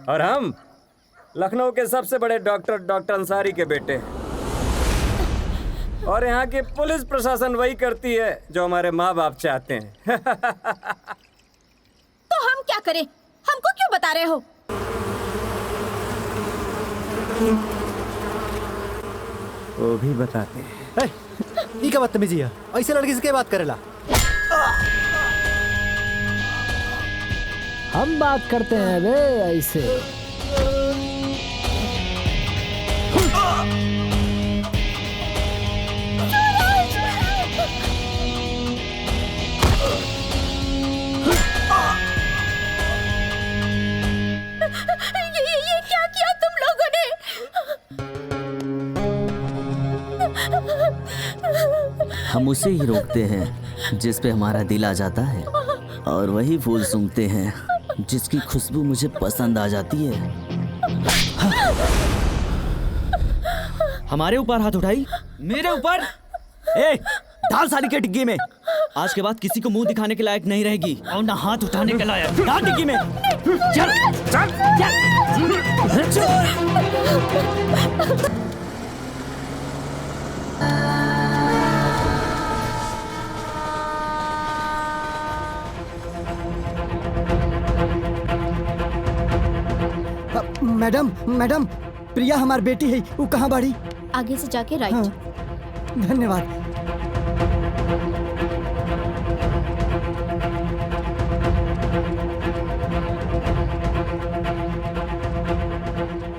और हम लखनऊ के सबसे बड़े डॉक्टर अंसारी के बेटे हैं। और यहाँ की पुलिस प्रशासन वही करती है जो हमारे माँ बाप चाहते हैं। तो हम क्या करें? हमको क्यों बता रहे हो? वो भी बताते हैं। ये क्या बदतमीजी है? ऐसे लड़की से क्या बात करेला? हम बात करते हैं बे ऐसे। ये क्या किया तुम लोगों ने? हम उसे ही रोकते हैं जिस पे हमारा दिल आ जाता है, और वही फूल सूंघते हैं जिसकी खुशबू मुझे पसंद आ जाती है। हमारे ऊपर हाथ उठाई? मेरे ऊपर? ए, डाल साली के डिग्गी में। आज के बाद किसी को मुंह दिखाने के लायक नहीं रहेगी, और ना हाथ उठाने के लायक। डाल डिग्गी में। चल चल मैडम, मैडम, प्रिया हमार बेटी है, वो कहाँ बाड़ी? आगे से जाके राइट। हाँ, धन्यवाद।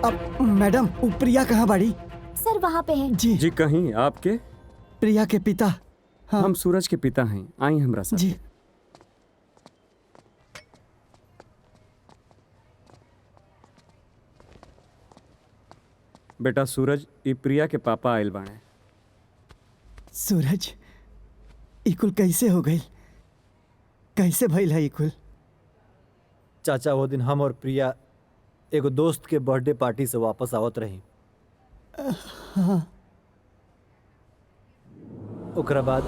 अब मैडम, वो प्रिया कहाँ बाड़ी? सर वहाँ पे है। जी जी, कहीं आपके प्रिया के पिता। हाँ। हम सूरज के पिता हैं, आई हमरा साथ। जी। बेटा सूरज, ये प्रिया के पापा आयल बाणे। सूरज, इकुल कैसे हो गई? कैसे भइल है इकुल? चाचा, वो दिन हम और प्रिया एगो दोस्त के बर्थडे पार्टी से वापस आवत रही। हाँ। ओकरा बाद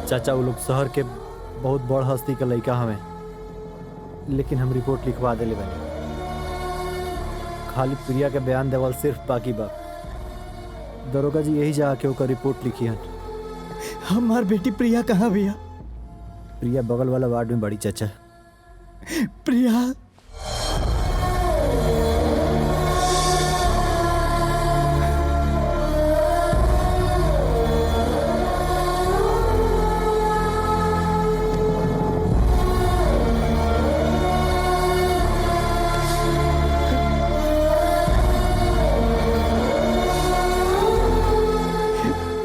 चाचा, वो लोग शहर के बहुत बड़ हस्ती के लड़का हमें। लेकिन हम रिपोर्ट लिखवा देले बनी। खाली प्रिया के बयान देवल सिर्फ बाकी बा। दरोगा जी यही जाके ओकर रिपोर्ट लिखी हन। हमार बेटी प्रिया कहाँ भैया? प्रिया बगल वाला वार्ड में बड़ी चाचा। प्रिया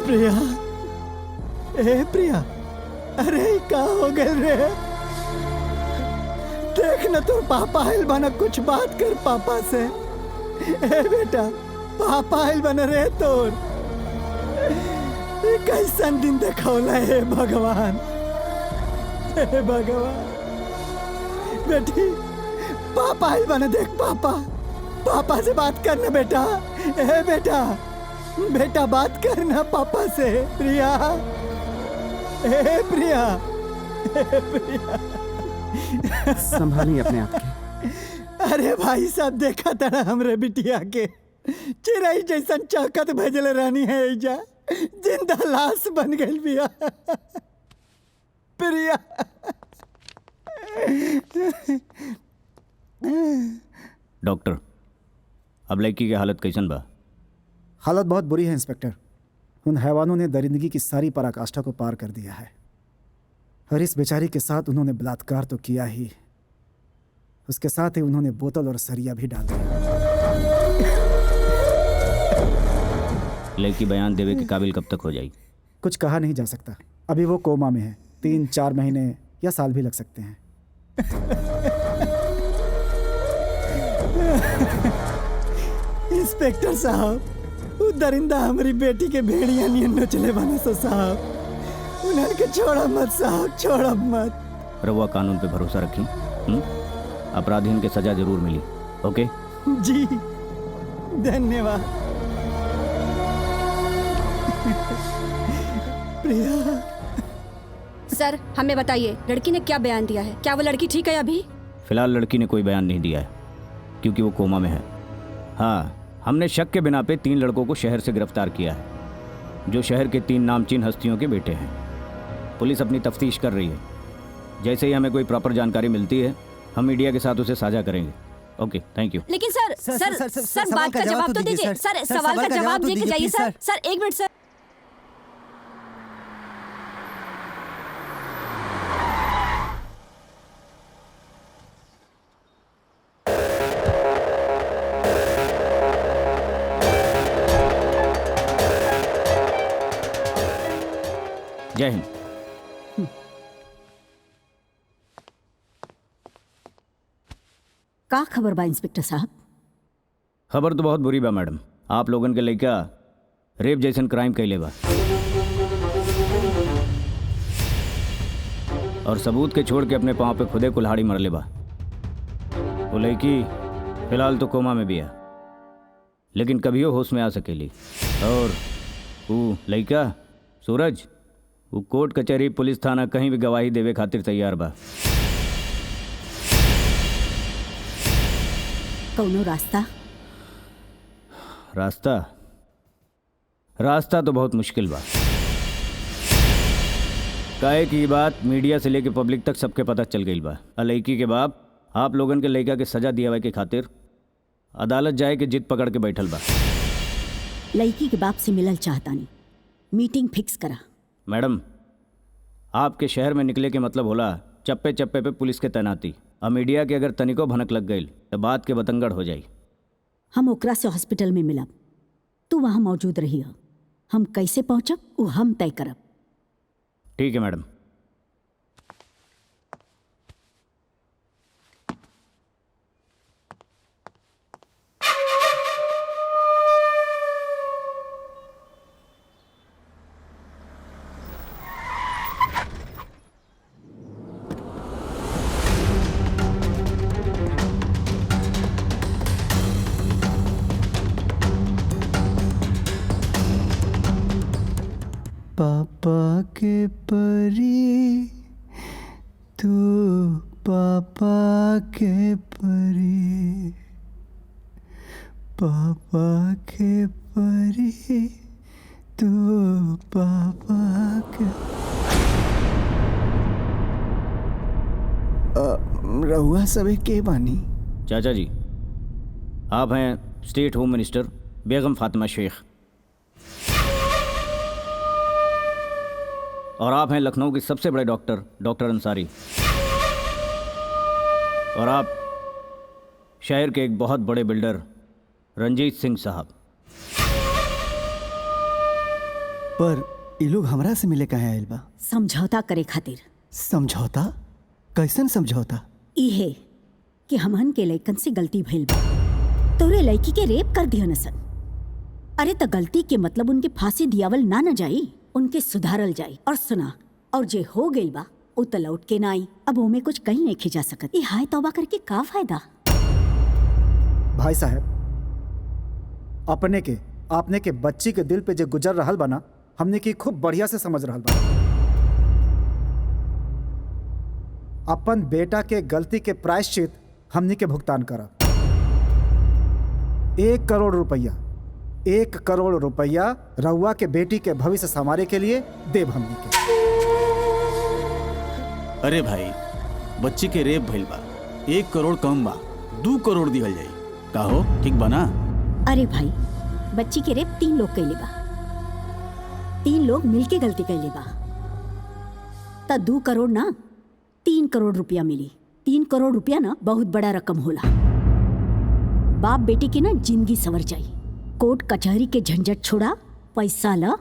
प्रिया, ए प्रिया, अरे का हो गए रे? देख न तोर पापा आइल बना, कुछ बात कर पापा से। ए बेटा, पापा आइल बना रे तोर। ये कैसन दिन देखौला है भगवान, हे भगवान। बेटी, पापा आइल बना, देख पापा, पापा से बात करना बेटा। ए बेटा, बेटा बात करना पापा से। प्रिया, ए प्रिया, ए प्रिया, संभालिए अपने आप के। अरे भाई साहब, देखा था हमरे बिटिया के चिड़ै जैसन चाकत भेजल रानी है एजा, जिंदा लाश बन गई बिया। प्रिया, डॉक्टर, अब लड़की की हालत कैसन बा? हालत बहुत बुरी है इंस्पेक्टर। उन हैवानों ने दरिंदगी की सारी पराकाष्ठा को पार कर दिया है, और इस बेचारी के साथ उन्होंने बलात्कार तो किया ही, उसके साथ ही उन्होंने बोतल और सरिया भी डाल दिया। लड़की बयान देवे के काबिल कब तक हो जाएगी? कुछ कहा नहीं जा सकता। अभी वो कोमा में है, 3-4 महीने या साल भी लग सकते हैं। इंस्पेक्टर साहब, वो दरिंदा हमारी बेटी के भेड़िया नियन न चले बने सो साहब। उन्हें के छोड़ा मत साहब, छोड़ा मत। रउआ कानून पे भरोसा रखी। अपराधीन के सजा जरूर मिली। ओके जी, धन्यवाद। प्रिया, सर हमें बताइए, लड़की ने क्या बयान दिया है? क्या वो लड़की ठीक है अभी? फिलहाल लड़की ने कोई बयान नहीं दिया है, क्योंकि वो कोमा में है। हाँ, हमने शक के बिना पे 3 लड़कों को शहर से गिरफ्तार किया है, जो शहर के 3 नामचीन हस्तियों के बेटे हैं। पुलिस अपनी तफ्तीश कर रही है। जैसे ही हमें कोई प्रॉपर जानकारी मिलती है, हम मीडिया के साथ उसे साझा करेंगे। ओके, थैंक यू। लेकिन सर बात का जवाब तो दीजिए। सर सवाल का जवाब दे के जाइए। सर 1 मिनट सर। जय हिंद। का खबर बा इंस्पेक्टर साहब? खबर तो बहुत बुरी बा मैडम। आप लोगन के लइका रेप जैसन क्राइम कैले बा, और सबूत के छोड़ के अपने पाँव पे खुदे कुल्हाड़ी मरले बा। वो लड़की फिलहाल तो कोमा में भी है, लेकिन कभियो होश में आ सकेली। और वो लड़का सूरज, वो कोर्ट कचहरी पुलिस थाना कहीं भी गवाही देवे खातिर तैयार बा। कौनो रास्ता? रास्ता तो बहुत मुश्किल बा। काहे की बात मीडिया से लेके पब्लिक तक सबके पता चल गई बा। लड़की के बाप आप लोगन के लड़का के सजा दिया के खातिर अदालत जाए के जिद पकड़ के बैठल बा। लड़की के बाप से मिलल चाहता नहीं, मीटिंग फिक्स करा। मैडम, आपके शहर में निकले के मतलब होला चप्पे चप्पे पे पुलिस के तैनाती। अब मीडिया के अगर तनिको भनक लग गई तो बात के बतंगड़ हो जाई। हम ओकरा से हॉस्पिटल में मिलब, तू वहाँ मौजूद रही। हम कैसे पहुँचब वो हम तय करब। ठीक है मैडम। पापा के परी तू पापा के परी, पापा के परी, तू पापा के। रहुआ सबे के बानी? चाचा जी, आप हैं स्टेट होम मिनिस्टर बेगम फातिमा शेख, और आप हैं लखनऊ के सबसे बड़े डॉक्टर डॉक्टर अंसारी, और आप शहर के एक बहुत बड़े बिल्डर रंजीत सिंह साहब। पर ये लोग हमरा से मिले कहे आइल बा? समझौता करे खातिर। समझौता? कैसन समझौता? इहे कि हमहन के लइकन से गलती भइल बा, तोरे लड़की के रेप कर दिया सन। अरे त गलती के मतलब उनके फांसी दियावल ना न जाई, उनके सुधारल जाई। और सुना, और जे हो गइल बा उ त लौट के ना आई। अब ओमे कुछ कहीं नहीं खिंचा सकत। ई हाय तौबा करके का फायदा? भाई साहब, अपने के आपने के बच्ची के दिल पे जो गुजर रहल बना, हमने की खूब बढ़िया से समझ रहल बा। अपन बेटा के गलती के प्रायश्चित हमने के भुगतान करा। 1 करोड़ रुपया, 1 करोड़ रुपया रउआ के बेटी के भविष्य संवारे के लिए देव हमने के। अरे भाई, बच्ची के रेप भइल बा, 1 करोड़ कम बा, 2 करोड़ दिहल जाई। का हो, ठीक बना? अरे भाई, बच्ची के रेप 3 लोग कैले बा, 3 लोग मिलके गलती कैले बा, त 2 करोड़ ना 3 करोड़ रुपया मिली। 3 करोड़ रुपया ना बहुत बड़ा रकम होला। बाप बेटी की ना जिंदगी संवर जाई। कोर्ट कचहरी के झंझट छोड़ा, पैसा ला,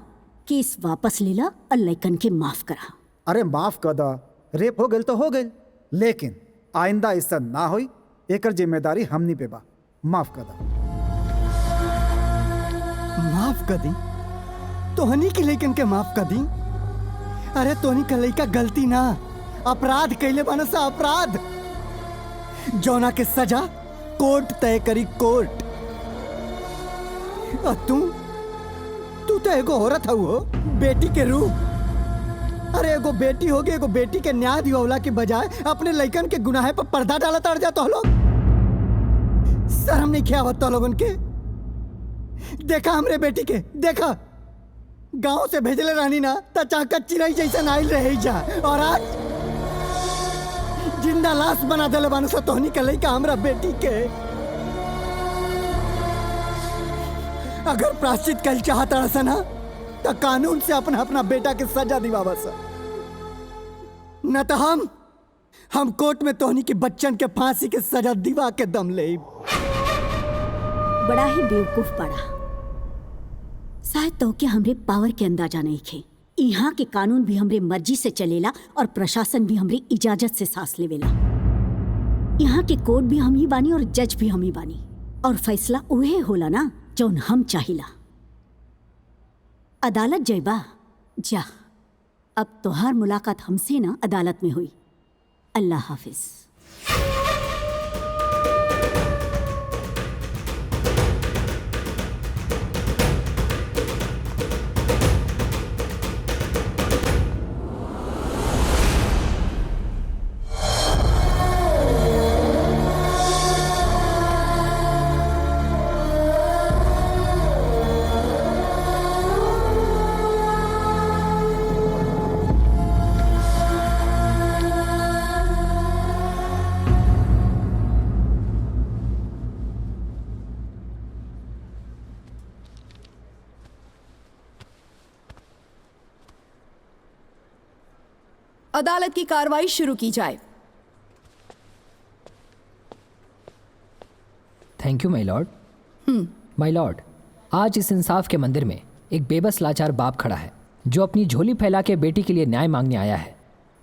केस वापस ले ला और लइकन के माफ करा। अरे माफ कर दा, रेप हो गई तो हो गई, लेकिन आइंदा ऐसा ना होई, एकर जिम्मेदारी हमनी पे बा। माफ कर दा। माफ कर दी? तोहनी के लइकन के माफ कर दी? अरे तोहनी का लइका गलती ना, अपराध कैले बाना सा, अपराध जौना के सजा कोर्ट तय करी, कोर्ट। और तू तो एगो औरत हो, बेटी के रूप। अरे एगो बेटी होगी, एगो बेटी के न्याय दिवला के बजाय अपने लइकन के गुनाहे पर पर्दा डाला तड़ जाता लोग। शर्म नहीं किया होता लोगन के? देखा हमरे बेटी के, देखा गांव से भेजले रहनी ना त चाका चिड़ै जैसा नाइल रहे जा, और आज जिंदा लाश बना देले बान सा तोहनी के लइका हमरा बेटी के। अगर प्राश्चित कल चाहता रहा ना तो कानून से अपना बेटा के सजा दिवावा सा, न तो हम कोर्ट में तोहनी के बच्चन के फांसी के सजा दिवा के दम ले। बड़ा ही बेवकूफ पड़ा। शायद तो के हमरे पावर के अंदाजा नहीं खे। यहाँ के कानून भी हमरे मर्जी से चलेला और प्रशासन भी हमरे इजाजत से सांस लेवेला। यहाँ के कोर्ट भी हम ही बानी और जज भी हम ही बानी, और फैसला उहे होला ना जौन हम चाहिला। अदालत जयबा जा, अब तोहार मुलाकात हमसे ना अदालत में हुई। अल्लाह हाफिज। अदालत की कार्रवाई शुरू की जाए। Thank you my Lord. My Lord, आज इस इंसाफ के मंदिर में एक बेबस लाचार बाप खड़ा है जो अपनी झोली फैला के बेटी के लिए न्याय मांगने आया है।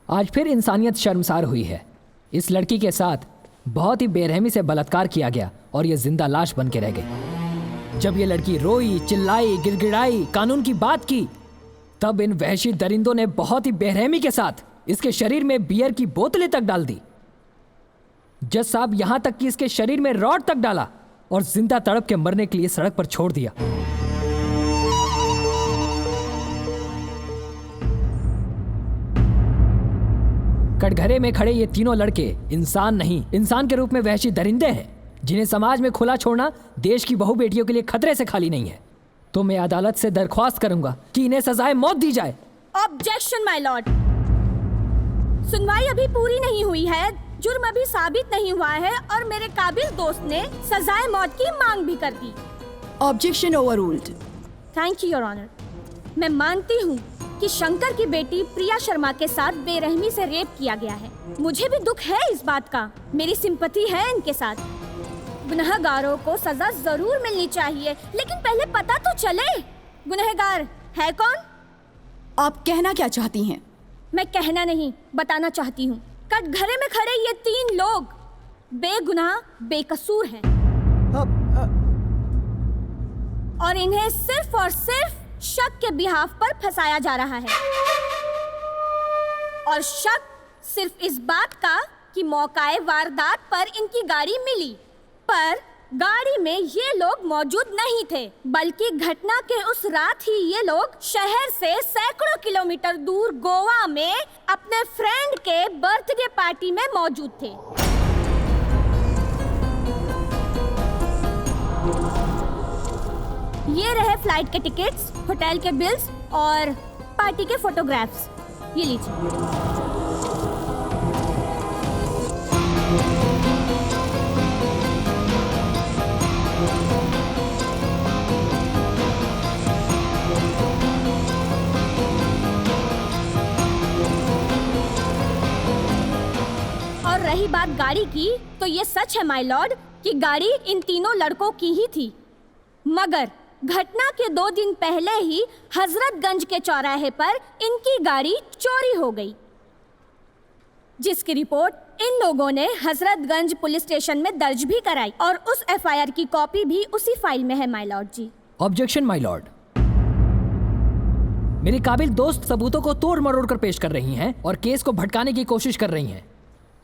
आज फिर इंसानियत शर्मसार हुई है। इस लड़की के साथ बहुत ही बेरहमी से बलात्कार किया गया और ये जिंदा लाश बन के रह गई। जब ये लड़की रोई, चिल्लाई, गिड़गिड़ाई, कानून की बात की, तब इन वहशी दरिंदों ने बहुत ही बेरहमी के साथ इसके शरीर में बियर की बोतलें तक डाल दी। जज साहब यहां तक कि इसके शरीर में रॉड तक डाला और जिंदा तड़प के मरने के लिए सड़क पर छोड़ दिया। कटघरे में खड़े ये तीनों लड़के इंसान नहीं, इंसान के रूप में वहशी दरिंदे हैं जिन्हें समाज में खुला छोड़ना देश की बहू बेटियों के लिए खतरे से खाली नहीं है। तो मैं अदालत से दरख्वास्त करूंगा कि इन्हें सजाए मौत दी जाए। ऑब्जेक्शन माय लॉर्ड। सुनवाई अभी पूरी नहीं हुई है, जुर्म अभी साबित नहीं हुआ है और मेरे काबिल दोस्त ने सजाए मौत की मांग भी कर दी। Objection overruled. Thank you your honour. मैं मानती हूँ कि शंकर की बेटी प्रिया शर्मा के साथ बेरहमी से रेप किया गया है। मुझे भी दुख है इस बात का, मेरी सिंपैथी है इनके साथ। गुनहगारों को सजा जरूर मिलनी चाहिए, लेकिन पहले पता तो चले गुनहगार है कौन। आप कहना क्या चाहती हैं? मैं कहना नहीं, बताना चाहती हूँ। कटघरे में खड़े ये तीन लोग बेगुनाह बेकसूर हैं और इन्हें सिर्फ और सिर्फ शक के बिहाफ पर फंसाया जा रहा है। और शक सिर्फ इस बात का कि मौकाए वारदात पर इनकी गाड़ी मिली, पर गाड़ी में ये लोग मौजूद नहीं थे, बल्कि घटना के उस रात ही ये लोग शहर से सैकड़ों किलोमीटर दूर गोवा में अपने फ्रेंड के बर्थडे पार्टी में मौजूद थे। ये रहे फ्लाइट के टिकट्स, होटल के बिल्स और पार्टी के फोटोग्राफ्स। ये लीजिए। और रही बात गाड़ी की, तो ये सच है माय लॉर्ड कि गाड़ी इन तीनों लड़कों की ही थी, मगर घटना के 2 दिन पहले ही हजरतगंज के चौराहे पर इनकी गाड़ी चोरी हो गई, जिसकी रिपोर्ट इन लोगों ने हजरतगंज पुलिस स्टेशन में दर्ज भी कराई और उस एफआईआर की कॉपी भी उसी फाइल में है माय लॉर्ड जी। ऑब्जेक्शन माय लॉर्ड। मेरे काबिल दोस्त सबूतों को तोड़ मरोड़ कर पेश कर रही हैं और केस को भटकाने की कोशिश कर रही हैं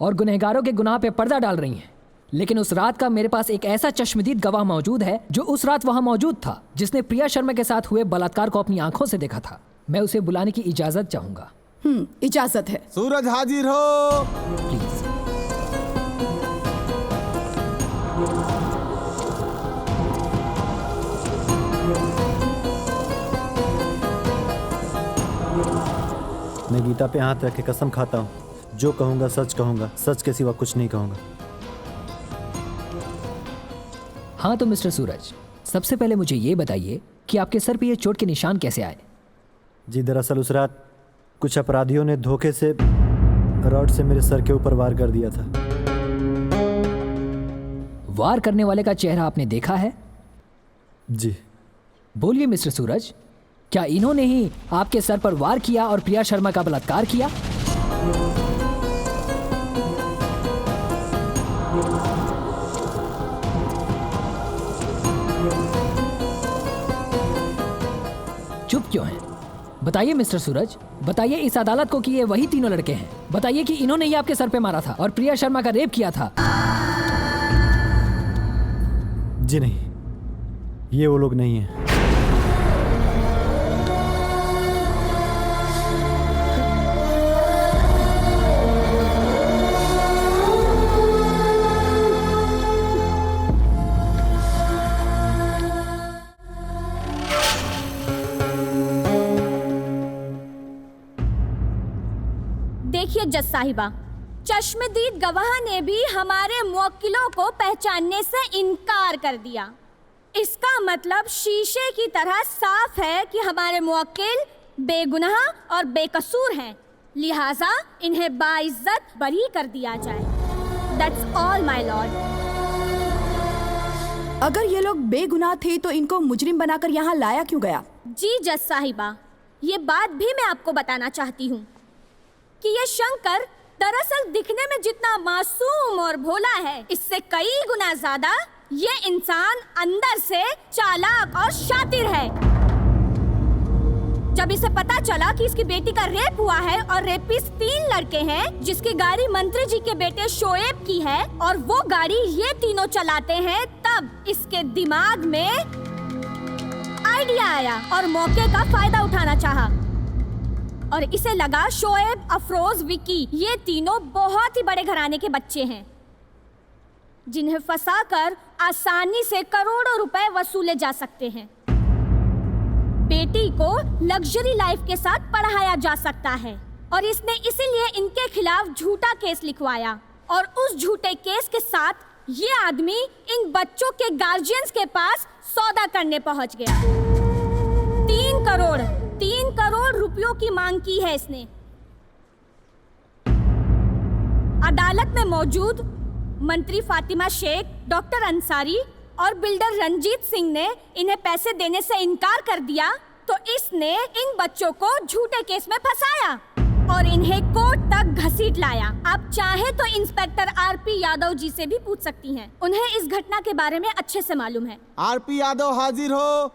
और गुनहगारों के गुनाह पे पर्दा डाल रही हैं। लेकिन उस रात का मेरे पास एक ऐसा चश्मदीद गवाह मौजूद है जो उस रात वहां मौजूद था, जिसने प्रिया शर्मा के साथ हुए बलात्कार को अपनी आंखों से देखा था। मैं उसे बुलाने की इजाजत चाहूंगा। इजाजत है। सूरज हाजिर हो। प्लीज। मैं गीता पे हाथ रख के कसम खाता हूँ, जो कहूँगा सच कहूँगा, सच के सिवा कुछ नहीं कहूँगा। हाँ तो मिस्टर सूरज, सबसे पहले मुझे ये बताइए कि आपके सर पे ये चोट के निशान कैसे आए? जी दरअसल उस रात कुछ अपराधियों ने धोखे से रॉड से मेरे सर के ऊपर वार कर दिया था। वार करने वाले का चेहरा आपने देखा है? जी। बोलिए मिस्टर सूरज, क्या इन्होंने ही आपके सर पर वार किया और प्रिया शर्मा का बलात्कार किया? चुप क्यों हैं? बताइए मिस्टर सूरज, बताइए इस अदालत को कि ये वही तीनों लड़के हैं। बताइए कि इन्होंने ही आपके सर पे मारा था और प्रिया शर्मा का रेप किया था। जी नहीं, ये वो लोग नहीं हैं। देखिए जज साहिबा, चश्मदीद गवाह ने भी हमारे मुवक्किलों को पहचानने से इनकार कर दिया। इसका मतलब शीशे की तरह साफ है कि हमारे मुवक्किल बेगुनाह और बेकसूर हैं, लिहाजा इन्हें बाइज्जत बरी कर दिया जाए। That's all my lord। अगर ये लोग बेगुनाह थे तो इनको मुजरिम बनाकर यहाँ लाया क्यों गया? जी जज साहिबा, ये बात भी मैं आपको बताना चाहती हूँ कि ये शंकर दरअसल दिखने में जितना मासूम और भोला है, इससे कई गुना ज्यादा ये इंसान अंदर से चालाक और शातिर है। जब इसे पता चला कि इसकी बेटी का रेप हुआ है और रेपिस्ट 3 लड़के हैं, जिसकी गाड़ी मंत्री जी के बेटे शोएब की है और वो गाड़ी ये तीनों चलाते हैं, तब इसके दिमाग में आइडिया आया और मौके का फायदा उठाना चाहा। और इसे लगा शोएब, अफरोज, विकी ये तीनों बहुत ही बड़े घराने के बच्चे हैं जिन्हें फंसाकर आसानी से करोड़ों रुपए वसूले जा सकते हैं। बेटी को लग्जरी लाइफ के साथ पढ़ाया जा सकता है और इसने इसीलिए इनके खिलाफ झूठा केस लिखवाया और उस झूठे केस के साथ ये आदमी इन बच्चों के गार्जियंस के पास सौदा करने पहुंच गया। 3 करोड़ रुपयों की मांग की है इसने। अदालत में मौजूद मंत्री फातिमा शेख, डॉक्टर अंसारी और बिल्डर रंजीत सिंह ने इन्हें पैसे देने से इनकार कर दिया तो इसने इन बच्चों को झूठे केस में फंसाया और इन्हें कोर्ट तक घसीट लाया। आप चाहे तो इंस्पेक्टर आरपी यादव जी से भी पूछ सकती हैं। उन्हें इस घटना के बारे में अच्छे से मालूम है। आरपी यादव हाजिर हो।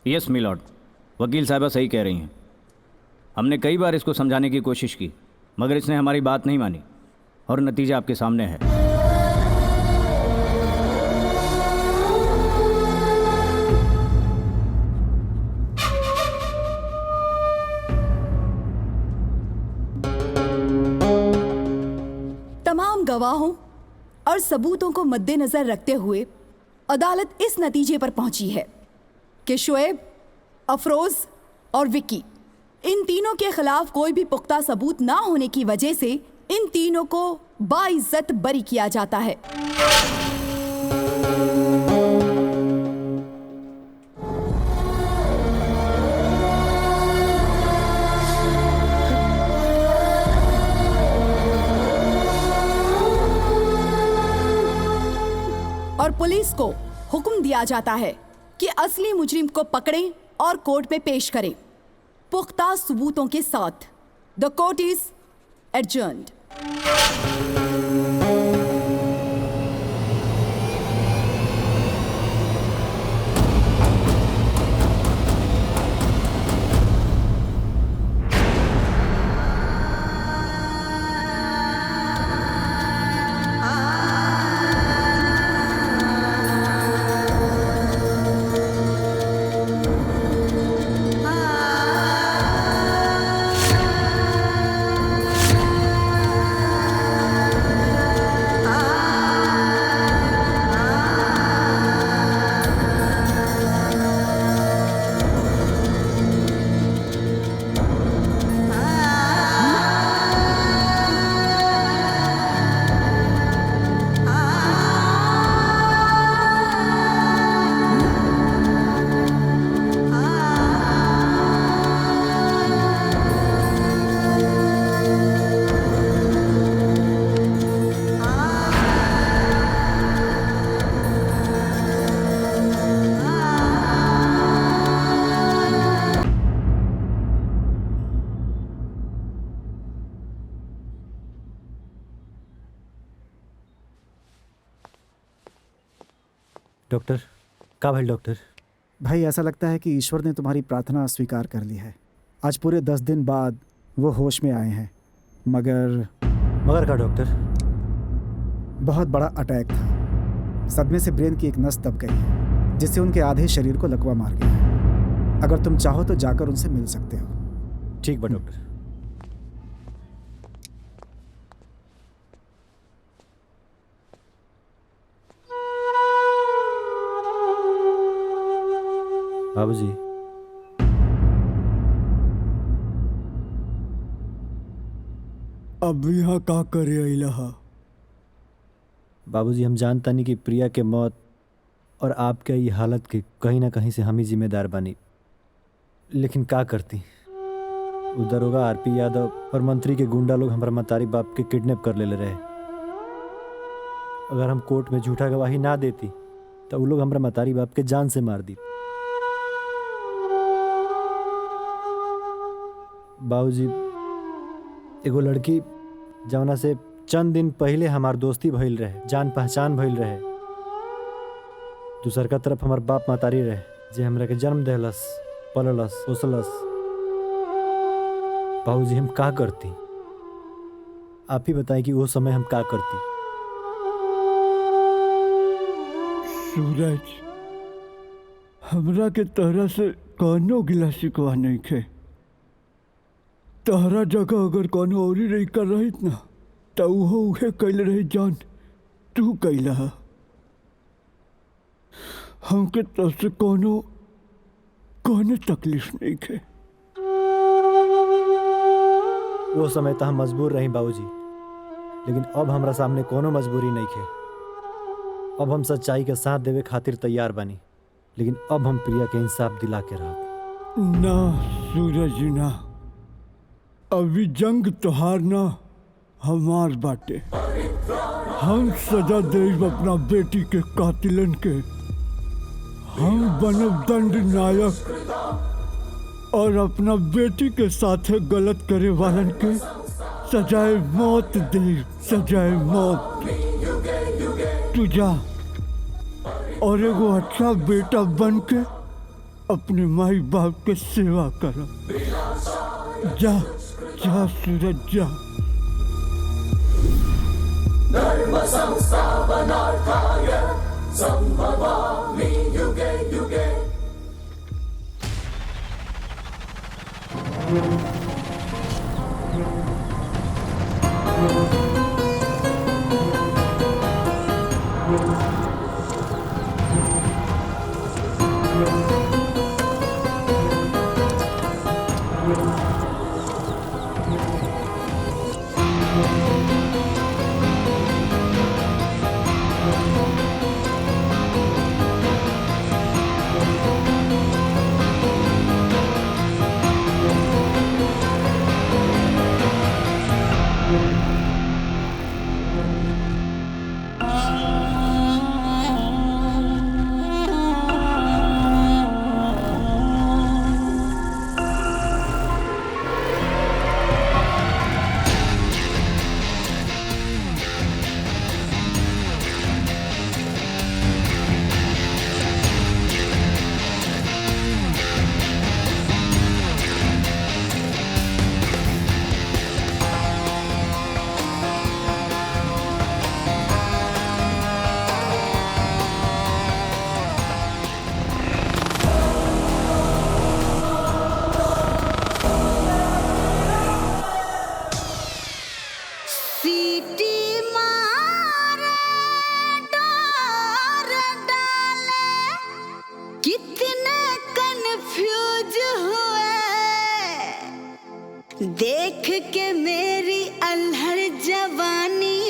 यस मिलॉर्ड, वकील साहबा सही कह रही हैं। हमने कई बार इसको समझाने की कोशिश की मगर इसने हमारी बात नहीं मानी और नतीजा आपके सामने है। तमाम गवाहों और सबूतों को मद्देनजर रखते हुए अदालत इस नतीजे पर पहुंची है कि शोएब, अफरोज और विक्की इन तीनों के खिलाफ कोई भी पुख्ता सबूत ना होने की वजह से इन तीनों को बाइज्जत बरी किया जाता है। और पुलिस को हुक्म दिया जाता है कि असली मुजरिम को पकड़ें और कोर्ट में पेश करें पुख्ता सबूतों के साथ। द कोर्ट इज एडजर्न्ड। डॉक्टर का भाई डॉक्टर भाई ऐसा लगता है कि ईश्वर ने तुम्हारी प्रार्थना स्वीकार कर ली है। आज पूरे 10 दिन बाद वो होश में आए हैं मगर का डॉक्टर बहुत बड़ा अटैक था। सदमे से ब्रेन की एक नस दब गई है जिससे उनके आधे शरीर को लकवा मार गया है। अगर तुम चाहो तो जाकर उनसे मिल सकते हो। ठीक बा डॉक्टर। बाबूजी, अब यहाँ का करे अइला? बाबूजी, हम जानता नहीं कि प्रिया के मौत और आपके ये हालत के कहीं ना कहीं से हम ही जिम्मेदार बनी, लेकिन का करती। वो दरोगा आरपी यादव और मंत्री के गुंडा लोग हमारे मतारी बाप के किडनैप कर ले रहे। अगर हम कोर्ट में झूठा गवाही ना देती तो वो लोग हमारे मतारी बाप के जान से मार दी। बाबूजी, एगो लड़की जवना से चंद दिन पहले हमार दोस्ती भइल रहे, जान पहचान भइल रहे, दूसर का तरफ हमार बाप मातारी रहे जे हमरा के जन्म देहलस, पललस, पोसलस। बाबूजी, हम का करती? आप ही बताएं कि वो समय हम का करती। सूरज, हमरा के तहरा से कौनो गिला शिकवा नहीं खे। तहरा जगह अगर कौनो औरी रही कर रहित ना तो उहे कैले रही जान तू कैला। हमके तब से कौनो तकलीफ नहीं खे। वो समय तो हम मजबूर रही बाबूजी, लेकिन अब हमरा सामने कोनो मजबूरी नहीं खे। अब हम सच्चाई के साथ देवे खातिर तैयार बनी, लेकिन अब हम प्रिया के इंसाफ दिला के रह। ना सूरज ना, अभी जंग तोहार ना हमार बाटे। हम सजा देव अपना बेटी के कातिलन के। हम बनब दंड नायक और अपना बेटी के साथे गलत करे वालन के सजाए मौत दे, सजाए मौत। तू जा और एगो अच्छा बेटा बन के अपने माई बाप के सेवा कर। जा जा सूरज जा। धर्म संस्थापनार्थाय संभवामि युगे युगे। देख के मेरी अल्हड़ जवानी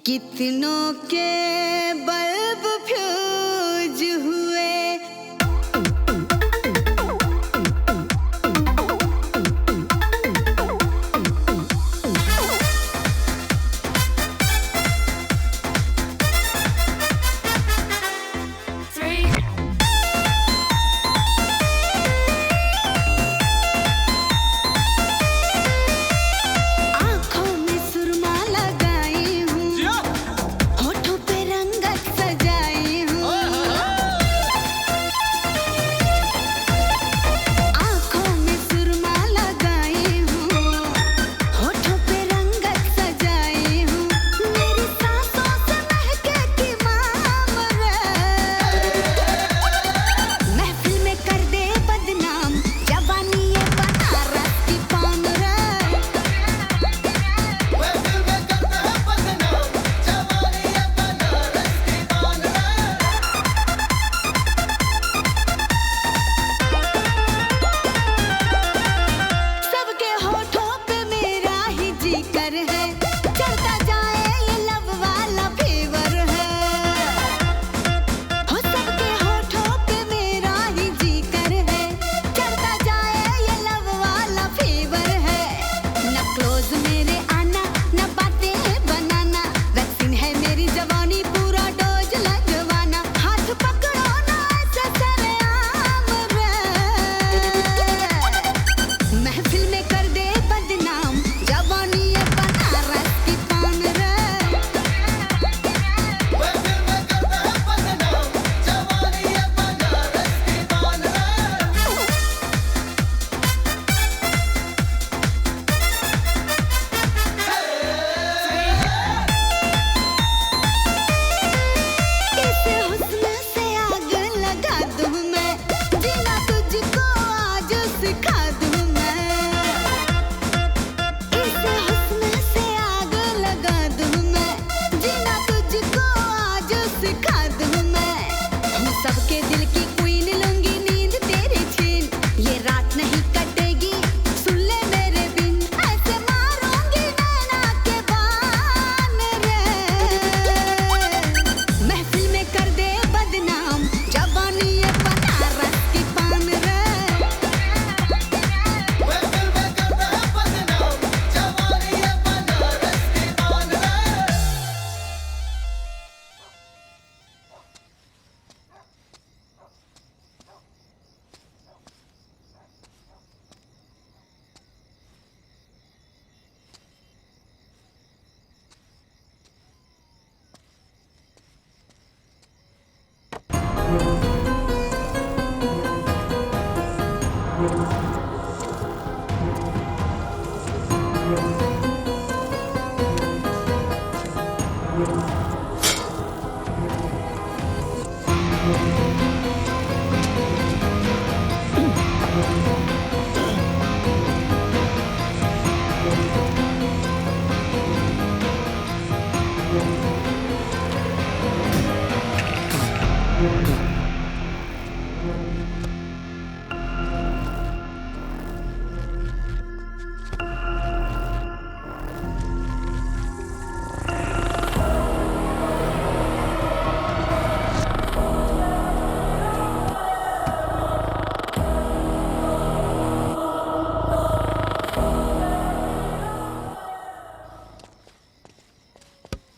कितनों के बल्ब फ्यूज हुए। आँखों में सुरमा लगाई हूँ, होठों पे रंगत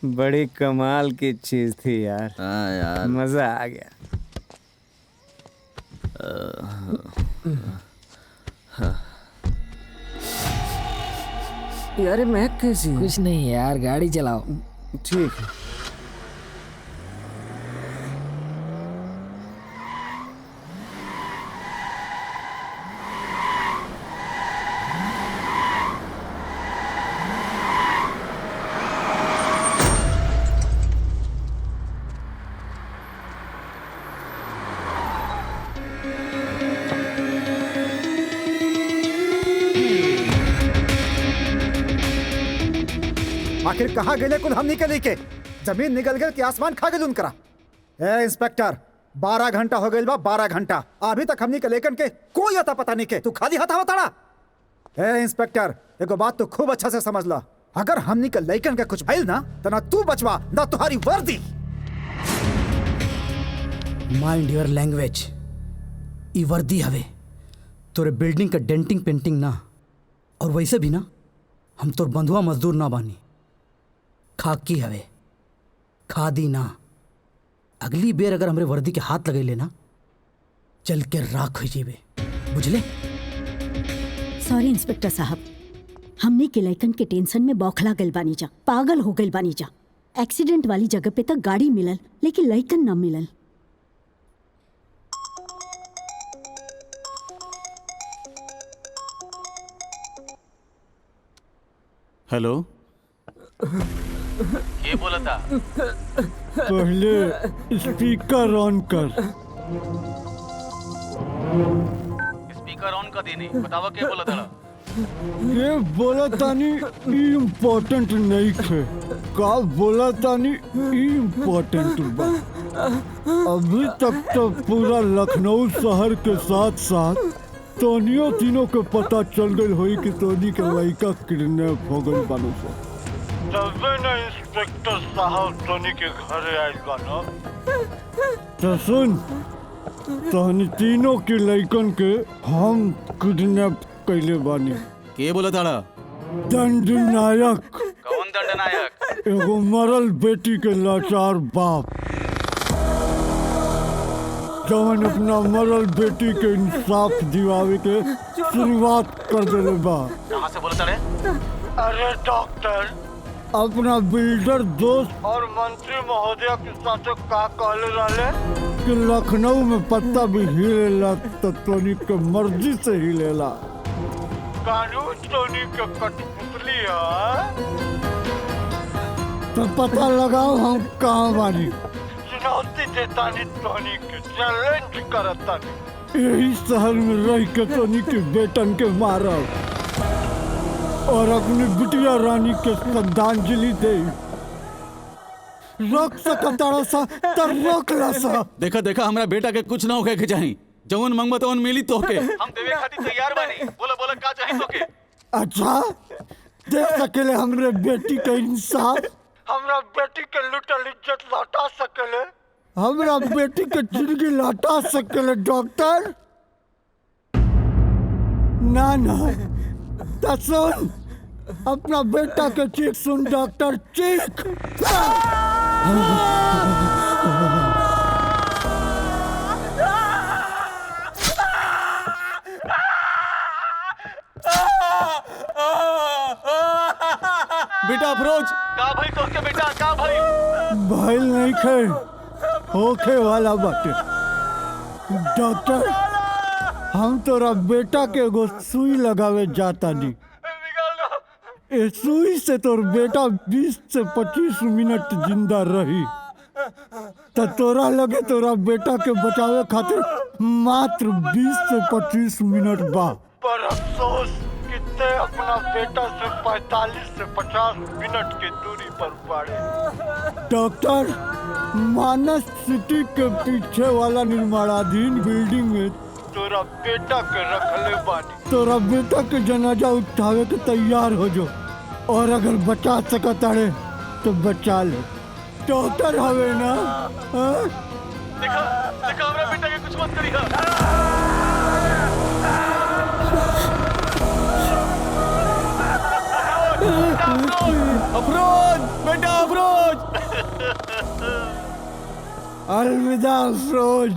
बड़ी कमाल की चीज थी यार। हाँ यार, मजा आ गया। यार मैं कैसी? कुछ नहीं यार, गाड़ी चलाओ। ठीक है। आखिर कहाँ गए कुल हमनी के लेके? जमीन निकल गए कि आसमान खा गए उनकरा? ए इंस्पेक्टर, 12 घंटा हो गए बा, 12 घंटा अभी तक हमनी के लेकन के कोई अता पता नहीं के। तू खाली हाथ आवताड़ा? ए इंस्पेक्टर, एगो बात तो खूब अच्छा से समझ ला, अगर हमनी के लेकन के कुछ भइल ना तो ना तू बचवा ना तुम्हारी वर्दी। Mind your language. ई वर्दी हवे तोरे बिल्डिंग का डेंटिंग पेंटिंग ना, और वैसे भी ना हम तोर बंधुआ मजदूर ना बानी। खाकी हवे, खादी ना। अगली बेर अगर हमरे वर्दी के हाथ लगे लेना चल के राख हो जेबे, बुझले? सॉरी इंस्पेक्टर साहब, हमने के लइकन के टेंशन में बौखला गइल बानी जा, पागल हो गइल बानी जा। एक्सीडेंट वाली जगह पे तक गाड़ी मिलल लेकिन लइकन ना मिलल। हेलो, ये बोला था? पहले स्पीकर ऑन कर। स्पीकर ऑन कर देनी, बतावा क्या बोला था? ये बोला तानी इम्पोर्टेंट नहीं थे, का बोला तानी इम्पोर्टेंट बा। अभी तक तो पूरा लखनऊ शहर के साथ साथ तोनियो तीनों के पता चल गई हुई कि तोनी के लड़का किडनैप हो गई बानो से। तबे ना इंस्पेक्टर साहब तोनी के घरे आइल बानो। तो सुन, तोनी तीनों के लड़कन के हम किडनैप कैले बानी। के बोला था? दंडनायक। कौन दंडनायक? एगो मरल बेटी के लाचार बाप, जवन अपना मरल बेटी के इंसाफ दिवावे के शुरुआत कर देले बा। कहाँ से बोला था? अरे डॉक्टर, अपना बिल्डर दोस्त और मंत्री महोदय के साथ का कहले रहले कि लखनऊ में पत्ता भी हिलेला तो तोनी के मर्जी से हिलेला। कानून तोनी के कठपुतली है, तो पता लगाओ हम कहाँ बानी। चुनौती देता नहीं तोनी के, चैलेंज करता नहीं। यही शहर में रह के तोनी के बेटन के मारा और अपनी बिटिया रानी के श्रद्धांजलि दे। रोक सकता सा तो रोक ला सा। देखा देखा, हमारा बेटा के कुछ ना होके के चाहिए। जवन मंगवा तवन मिली तोके, हम देवे खातिर तैयार बानी। बोला बोला का चाहिए तोके? अच्छा, दे सकेले हमरे बेटी के इंसाफ? हमरा बेटी के लुटल इज्जत लौटा सकेले? हमरा बेटी के जिंदगी लौटा सकेले डॉक्टर? ना ना, तो सुन, अपना बेटा के चीख सुन डॉक्टर, चीख। बेटा अफरोज, का भाई तो के बेटा का भाई? भाई नहीं खे, होखे वाला बाटे। डॉक्टर, हम तोरा बेटा के एगो सुई लगावे जाता नी। ए सुई से तोर बेटा 20 से 25 मिनट जिंदा रही। त तोरा लगे तोरा बेटा के बचावे खातिर मात्र 20 से 25 मिनट बा। पर अफसोस कि ते अपना बेटा से 45 से 50 मिनट की दूरी पर पड़े। डॉक्टर, मानस सिटी के पीछे वाला निर्माणाधीन बिल्डिंग में तोरा बेटा के रखले बानी। तोरा बेटा के जनाजा उठावे के तैयार हो जो, और अगर बचा सकता है तो बचा ले। डॉक्टर हवे ना? देखा देखा हमरा बेटा के कुछ मत करिहा। अफरोज, बेटा अफरोज। अलविदा अफरोज।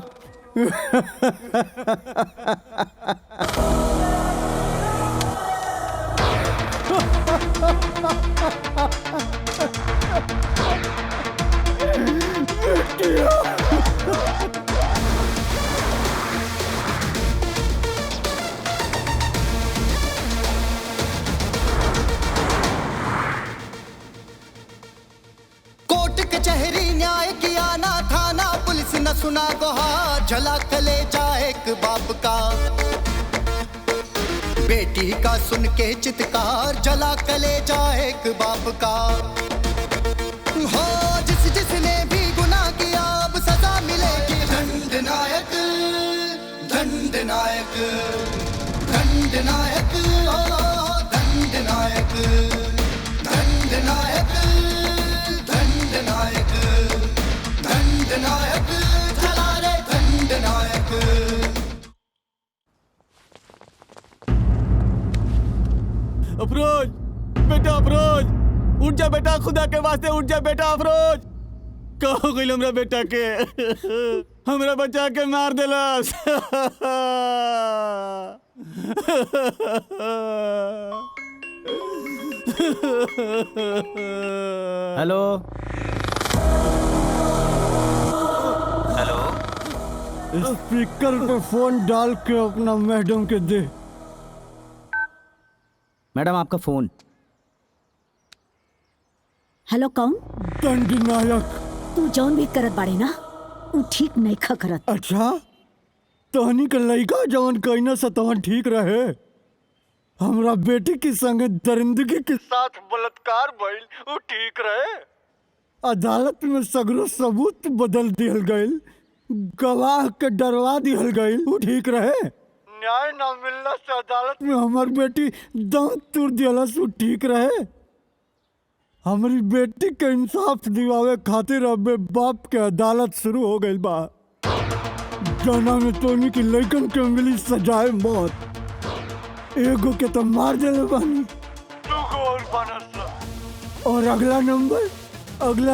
कोर्ट कचहरी न्याय किया ना थाना पुलिस न सुना गुहार, जला कलेजा एक बाप का बेटी का सुन के चित्कार, जला कलेजा एक बाप का। हो जिसने भी गुनाह किया अब सजा मिलेगी। दंडनायक दंडनायक दंडनायक ओ दंडनायक दंडनायक दंडनायक दंडनायक चला रे दंडनायक। अफरोज, बेटा अफरोज, उठ जा बेटा, खुदा के वास्ते उठ जा बेटा अफरोज। कहो गई हमरा बेटा के, हमरा बच्चा के मार देलस। हेलो हेलो, स्पीकर पे फोन डाल के अपना मैडम के दे। मैडम आपका फोन। हेलो, कौन? दंडनायक। तू जौन भी करत बाड़े ना, उ ठीक नहीं खा करत। अच्छा, तोहनी के लइका जौन कइना से तोहन ठीक रहे। हमरा बेटी की संगे दरिंदगी के साथ बलात्कार भइल, उ ठीक रहे। अदालत में सगरो सबूत बदल दिहल गइल, गवाह के डरवा दिहल गइल, उ ठीक रहे। न्याय ना मिलने से अदालत में हमार बेटी दांत तोड़ दिहलस, उ ठीक रहे। हमारी बेटी के इंसाफ दिवावे खातिर अब बाप के अदालत शुरू हो गई बा, जौना में तोनी की लइकन के मिली सजाए मौत। एगो के तो मार देले बानी, दूगो और बनस। और अगला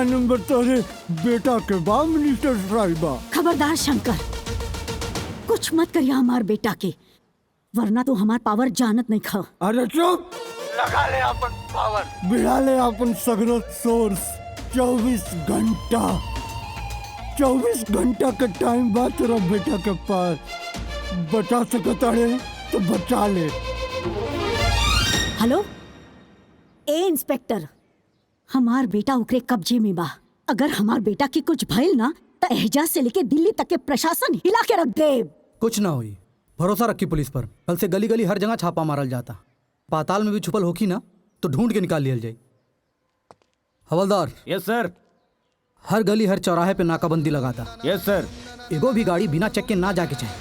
नंबर तोरे बेटा के बा, मिनिस्टर साहिबा। खबरदार शंकर, कुछ मत करिया हमार बेटा के, वरना तो हमार पावर जानत नहीं खा। अरे चुप, लगा ले अपन पावर, बिड़ा ले अपन सगरो सोर्स। 24 घंटा का टाइम बाद तेरा बेटा के पास। बचा सकता है तो बचा ले। हेलो, ए इंस्पेक्टर, हमार बेटा ओकरे कब्जे में बा। अगर हमार बेटा की कुछ भइल ना तो एहजाज से लेके दिल्ली तक के प्रशासन हिला के रख दे। कुछ ना हुई, भरोसा रखी पुलिस पर। कल से गली गली हर जगह छापा मारल जाता। पाताल में भी छुपल होखी ना तो ढूंढ के निकाल लियल जाए। हवलदार। यस सर। हर गली हर चौराहे पे नाकाबंदी लगाता। यस सर। एगो भी गाड़ी बिना चेक के ना जाके चाहे,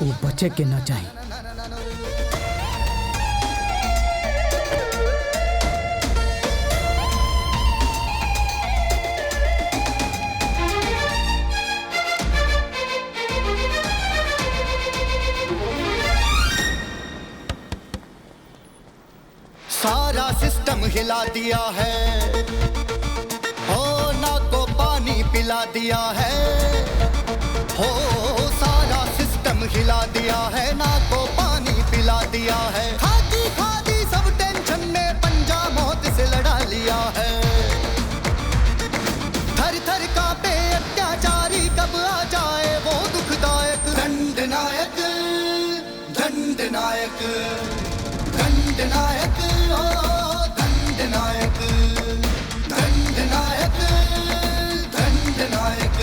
वो बचे के ना चाहे। सारा सिस्टम हिला दिया है, हो ना को पानी पिला दिया है। हो सारा सिस्टम हिला दिया है, ना को पानी पिला दिया है। खादी खादी सब टेंशन में पंजा मौत से लड़ा लिया है। थर थर कांपे अत्याचारी, कब आ जाए वो दुखदायक दंडना दंडनायक दंडनायक ओ दंडनायक दंडनायक दंडनायक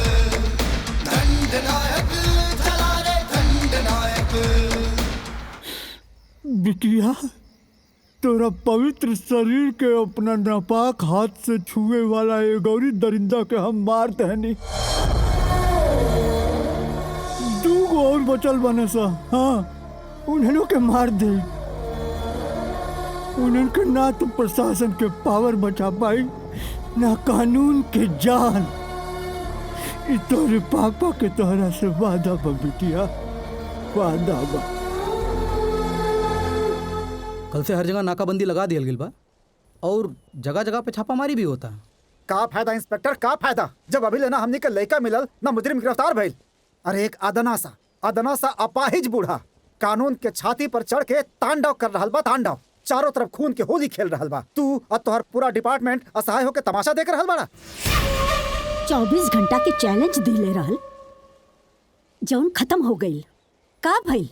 दंडनायक चला रे दंडनायक। बिटिया, तोरा पवित्र शरीर के अपना नापाक हाथ से छुए वाला ये गौरी दरिंदा के हम मार दहनी। दूगो और बचल बने सा, हाँ उन्हें के मार दे। उन्हें के ना तो प्रशासन के पावर बचा पाई ना कानून के जान। इ तोरे पापा के तोहरा से वादा बा बिटिया, वादा बा। कल से हर जगह नाकाबंदी लगा दिया गिल बा और जगह जगह पे छापामारी भी होता। का फायदा इंस्पेक्टर, का फायदा जब अभी लेना हमने के लड़का मिलल ना मुजरिम गिरफ्तार भइल। अरे एक अदना सा अपाहिज बूढ़ा कानून के छाती पर चढ़ के तांडव कर रहल बा, तांडव। चारों तरफ खून के होली खेल रहल बा। तू और तोहर पूरा डिपार्टमेंट असहाय होके तमाशा देख रहल बाड़ा। 24 घंटा के चैलेंज दिले रहल, जौन खत्म हो गई। का भइल?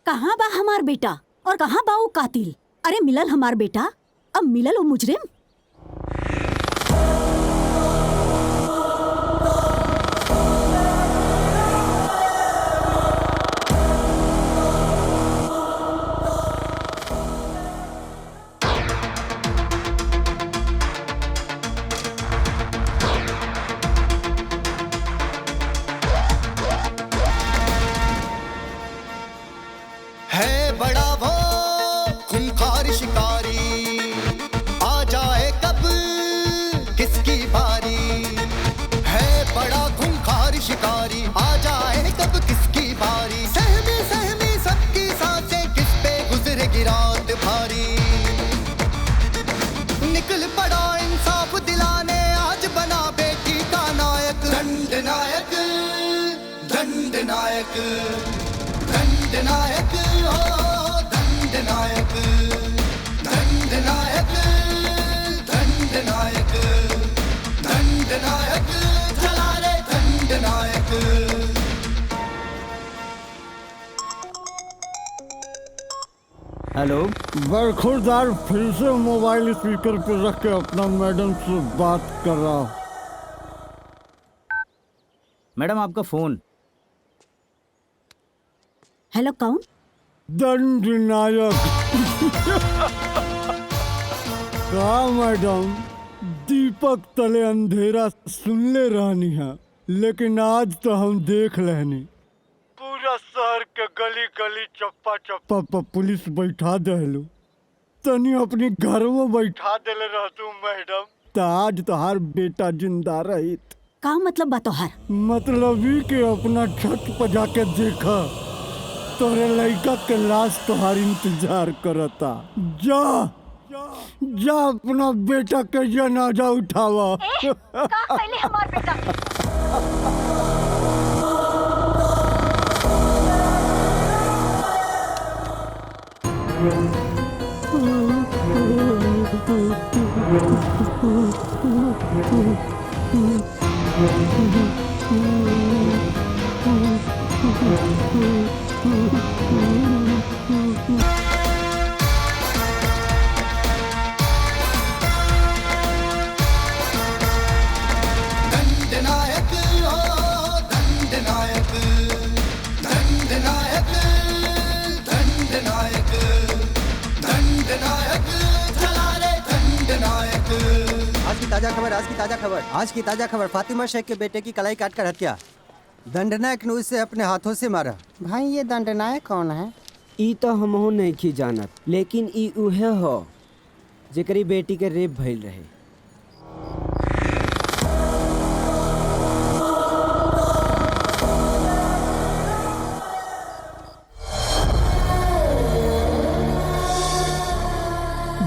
कहाँ बा हमार बेटा और कहाँ बा वो कातिल? अरे मिलल हमार बेटा, अब मिलल वो मुजरिम। है बड़ा वो खूंखार शिकारी, आ जाए कब किसकी बारी। है बड़ा खूंखार शिकारी, आ जाए कब किसकी बारी। सहमी सहमी सबकी सांसें, किस पे गुजरेगी रात भारी। निकल पड़ा इंसाफ दिलाने, आज बना बेटी का नायक। दंडनायक दंडनायक दंडनायक ओ दंडनायक दंडनायक दंडनायक दंडनायक चला रे दंडनायक। हेलो, बरखुरदार फिर से मोबाइल स्पीकर पर रख के अपना मैडम से बात कर रहा हूँ। मैडम आपका फोन। हेलो, कौन? दंडनायक। का मैडम, दीपक तले अंधेरा सुनले रहनी है, लेकिन आज तो हम देख लेनी। पूरा शहर के गली गली चप्पा चप्पा पर पुलिस बैठा देलू। तनी अपनी घर में बैठा देले रहतू मैडम, तो आज तोहार बेटा जिंदा रहित। का मतलब बा तोहार? मतलब ही कि अपना छत पर जाके देखा, तोरे लड़का के लाश तोहार इंतजार करता। जा जा अपना बेटा के जनाजा उठावा। पहले हमार बेटा दंडनायक ओ दंडनायक दंडनायक दंडनायक दंडनायक चला रे दंडनायक। आज की ताजा खबर, फातिमा शेख के बेटे की कलाई काटकर हत्या। दंडनायक ने उसे अपने हाथों से मारा। भाई ये दंडनायक कौन है? ई तो हमहू नहीं जानत, लेकिन ई उहे हो जेकरी बेटी के रेप भइल रहे।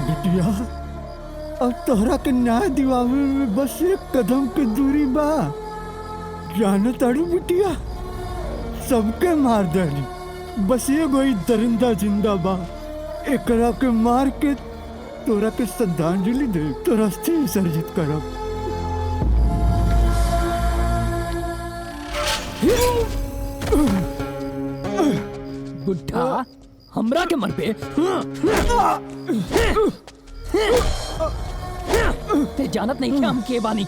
बिटिया, अब तोहरा के न्याय दिवावे में बस एक कदम के दूरी बा। जाना तारू बिटिया, सबके मार देनी, बस ये कोई दरिंदा जिंदा बा। एकरा के मार के तोरा के श्रद्धांजलि दे, तोरा अस्थि विसर्जित करब। बुढ़ा हमरा के मर पे ते जानत नहीं कि हम के बानी।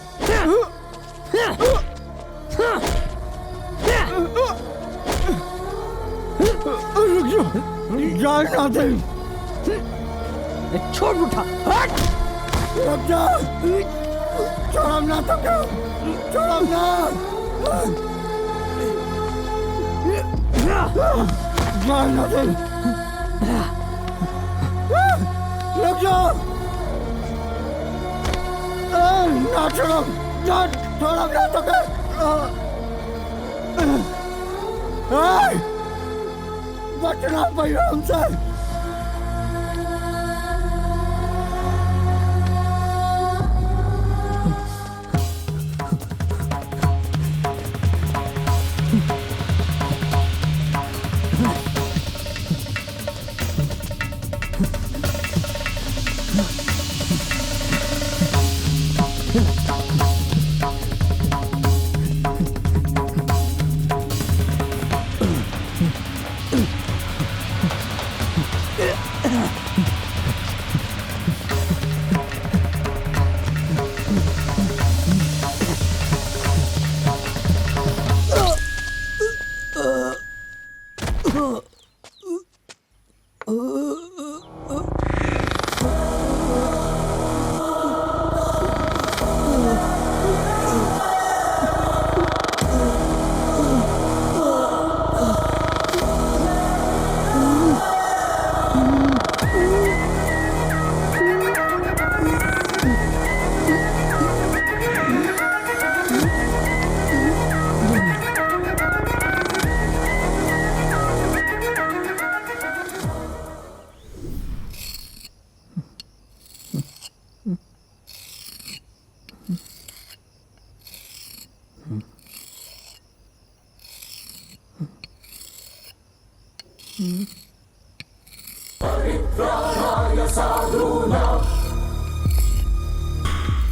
छोड़ बुढ़ा, हट! रुक जा, छोड़ो ना तो क्या, छोड़ो ना। जाना दे, रुक जाओ, ना छोड़ो, छोड़ो ना तो क्या, बचना पड़ेगा हमसे।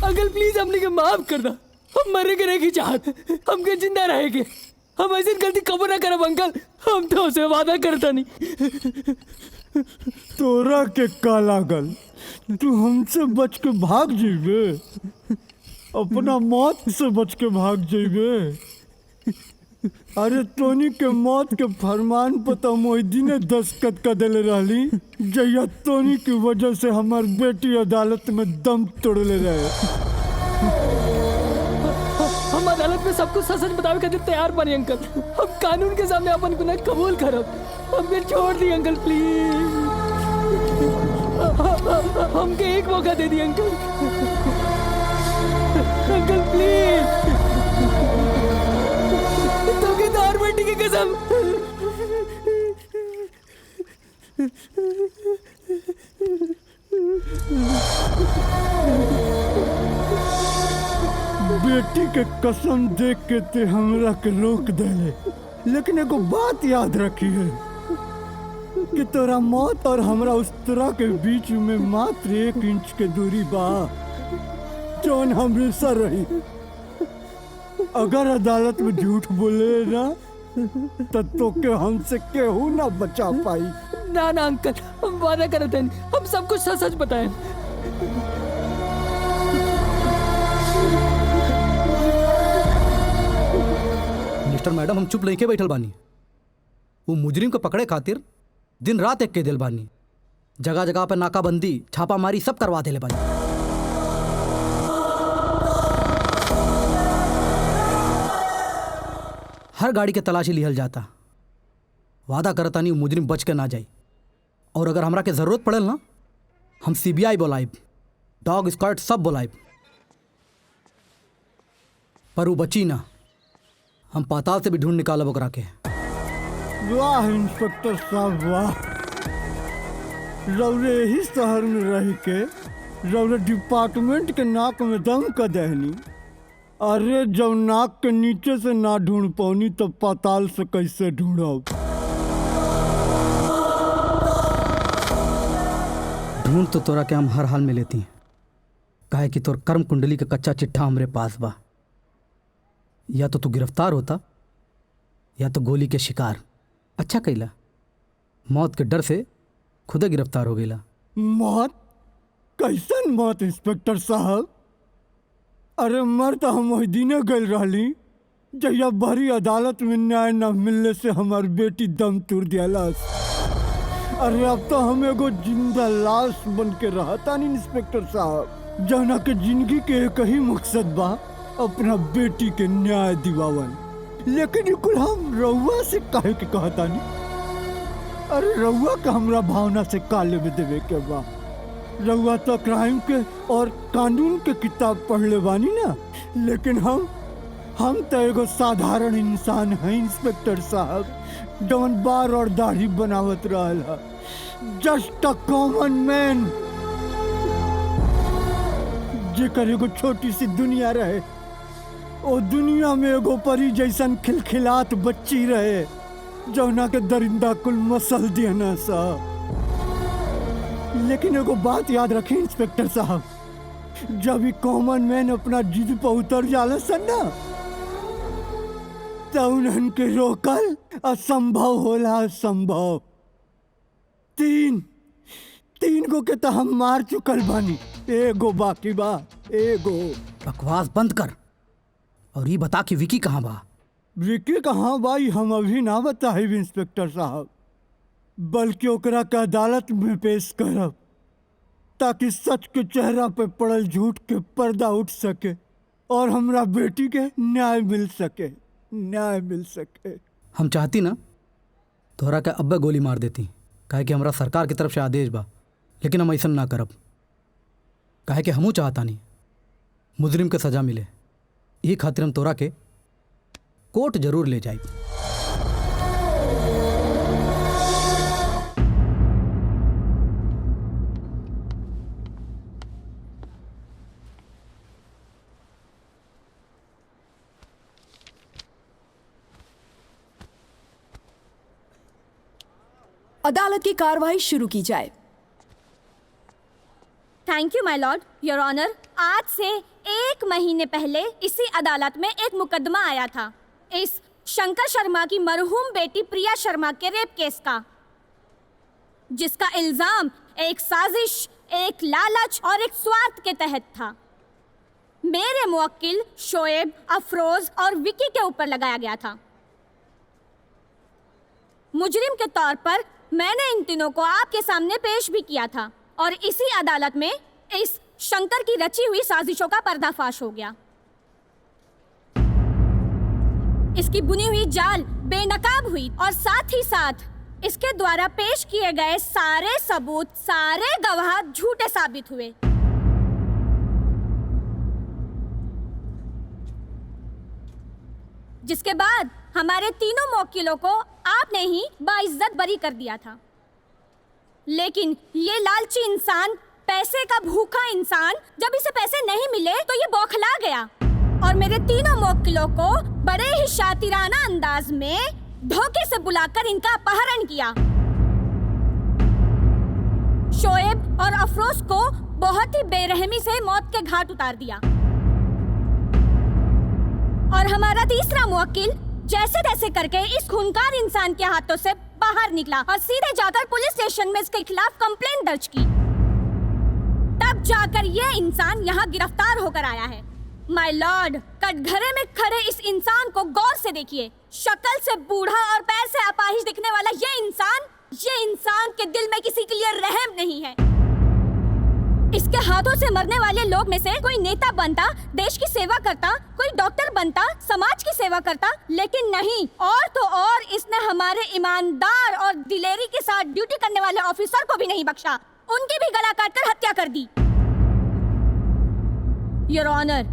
अंकल प्लीज हमने के माफ कर दा, हम मरे के नहीं चाहत, हमके जिंदा रहेंगे, हम ऐसी गलती कबो ना करब अंकल, हम तो उसे वादा करता नहीं। तोरा के काला गल, तू हमसे बच के भाग जाइबे, अपना मौत से बच के भाग जाइबे। अरे तोनी के मौत के फरमान पर तो मोहिदीने दस्तखत कर देले रहली, जैया तोनी की वजह से हमार बेटी अदालत में दम तोड़ले रहे। हम अदालत में सबको सच बतावे खातिर तैयार बनी अंकल, हम कानून के सामने अपन गुनाह कबूल करब, हमके छोड़ दी अंकल प्लीज, हमके एक मौका दे दी अंकल, अंकल प्लीज, तुमके दार बेटी की कसम। बेटी के कसम देख के ते हमरा के रोक देले, लेकिन एगो बात याद रखी है कि तोरा मौत और हमरा उस तरह के बीच में मात्र 1 इंच के दूरी बा, जौन हमेशा रही। अगर अदालत में झूठ बोले ना तो के हमसे केहू ना बचा पाई। ना ना अंकल, हम वादा करते हैं, हम सब कुछ सच सच बताएं। मिस्टर मैडम, हम चुप लेके बैठल बानी, वो मुजरिम को पकड़े खातिर दिन रात एक के दिल बानी, जगह जगह पे नाकाबंदी, छापामारी सब करवा देले बानी। हर गाड़ी के तलाशी लिहल जाता, वादा करता नहीं मुजरिम बच के ना जाए, और अगर हमरा के जरूरत पड़े ना हम CBI बुलाइब, डॉग स्क्वाड सब बुलाइब, पर वो बची ना, हम पाताल से भी ढूंढ निकालब ओकरा के। वाह इंस्पेक्टर साहब वाह, रौरे यही शहर में रह के रौरे डिपार्टमेंट के नाक में दम कर दहनी। अरे जब नाक के नीचे से ना ढूंढ पौनी तो पाताल से कैसे ढूंढब। ढूंढ तो तोरा के हम हर हाल में लेती हैं, काहे कि तोर कर्म कुंडली का कच्चा चिट्ठा हमरे पास बा, या तो तू गिरफ्तार होता या तो गोली के शिकार। अच्छा कैला मौत के डर से खुदे गिरफ्तार हो गेला। मौत? कैसन मौत इंस्पेक्टर साहब? अरे मर तो हम वही दिने गल रही जहिया बड़ी अदालत में न्याय न मिलने से हमार बेटी दम तोड़ दियालस। अरे अब तो हम एगो जिंदा लाश बन के रहता नहीं इंस्पेक्टर साहब, जौना के जिंदगी के एक ही मकसद बा अपना बेटी के न्याय दिवावन। लेकिन ये कुल हम रउआ से काहे के कहता नहीं? अरे रउआ का हमरा भावना से काले में देवे के बा। रउआ तो क्राइम के और कानून के किताब पढ़ ले बानी ना, लेकिन हम तो एगो साधारण इंसान हैं इंस्पेक्टर साहब, जौन बार और दाढ़ी बनावत रहल है। जस्ट अ कॉमन मैन, जेकर एगो छोटी सी दुनिया रहे, ओ दुनिया में एगो परी जैसन खिलखिलात बच्ची रहे, जौना के दरिंदा कुल मसल देना साहब। लेकिन एगो बात याद रखें इंस्पेक्टर साहब, जब ये कॉमन मैन अपना जिद पर उतर जाला सन ना, तो उन्हन के रोकल असंभव होला, असंभव। तीन गो के तो हम मार चुकल बानी, एगो बाकी बा, एगो। बकवास बंद कर और ये बता कि विकी कहाँ बा? विकी कहाँ बा हम अभी ना बताए इंस्पेक्टर साहब, बल्कि ओकरा के अदालत में पेश करब ताकि सच के चेहरा पे पड़ल झूठ के पर्दा उठ सके और हमरा बेटी के न्याय मिल सके, न्याय मिल सके। हम चाहती ना तोहरा के अब्बे गोली मार देती, काहे कि हमरा सरकार की तरफ से आदेश बा, लेकिन हम ऐसा ना करब। काहे कि हमू चाहता नहीं मुजरिम के सजा मिले, यही खातिर हम तोरा के कोर्ट जरूर ले जाए। अदालत की कार्रवाई शुरू की जाए। Thank you my lord, your honour. आज से 1 महीने पहले इसी अदालत में एक मुकदमा आया था, इस शंकर शर्मा की मरहूम बेटी प्रिया शर्मा के रेप केस का, जिसका इल्जाम एक साजिश, एक लालच और एक स्वार्थ के तहत था। मेरे मुवक्किल शोएब, अफरोज और विकी के ऊपर लगाया गया था। मुजरिम के तौर पर मैंने इन तीनों को आपके सामने पेश भी किया था और इसी अदालत में इस शंकर की रची हुई साजिशों का पर्दाफाश हो गया। इसकी बुनी हुई जाल बेनकाब हुई और साथ ही साथ इसके द्वारा पेश किए गए सारे सबूत, सारे गवाह झूठे साबित हुए। जिसके बाद हमारे तीनों मुवक्किलों को आपने ही बाइज्जत बरी कर दिया था। लेकिन ये लालची इंसान, पैसे का भूखा इंसान, जब इसे पैसे नहीं मिले तो ये बौखला गया और मेरे तीनों मुवक्किलों को बड़े ही शातिराना अंदाज में धोखे से बुलाकर इनका अपहरण किया। शोएब और अफरोज को बहुत ही बेरहमी से मौत के घाट उतार दिया और हमारा तीसरा मुवक्किल जैसे तैसे करके इस खूनकार इंसान के हाथों से बाहर निकला और सीधे जाकर पुलिस स्टेशन में इसके खिलाफ कंप्लेंट दर्ज की। तब जाकर यह इंसान यहाँ गिरफ्तार होकर आया है। माय लॉर्ड, कटघरे में खड़े इस इंसान को गौर से देखिए। शक्ल से बूढ़ा और पैर से अपाहिज दिखने वाला ये इंसान के दिल में किसी के लिए रहम नहीं है। इसके हाथों से मरने वाले लोग में से कोई नेता बनता, देश की सेवा करता, कोई डॉक्टर बनता, समाज की सेवा करता, लेकिन नहीं। और तो और इसने हमारे ईमानदार और दिलेरी के साथ ड्यूटी करने वाले ऑफिसर को भी नहीं बख्शा, उनकी भी गला काटकर हत्या कर दी। योर ऑनर,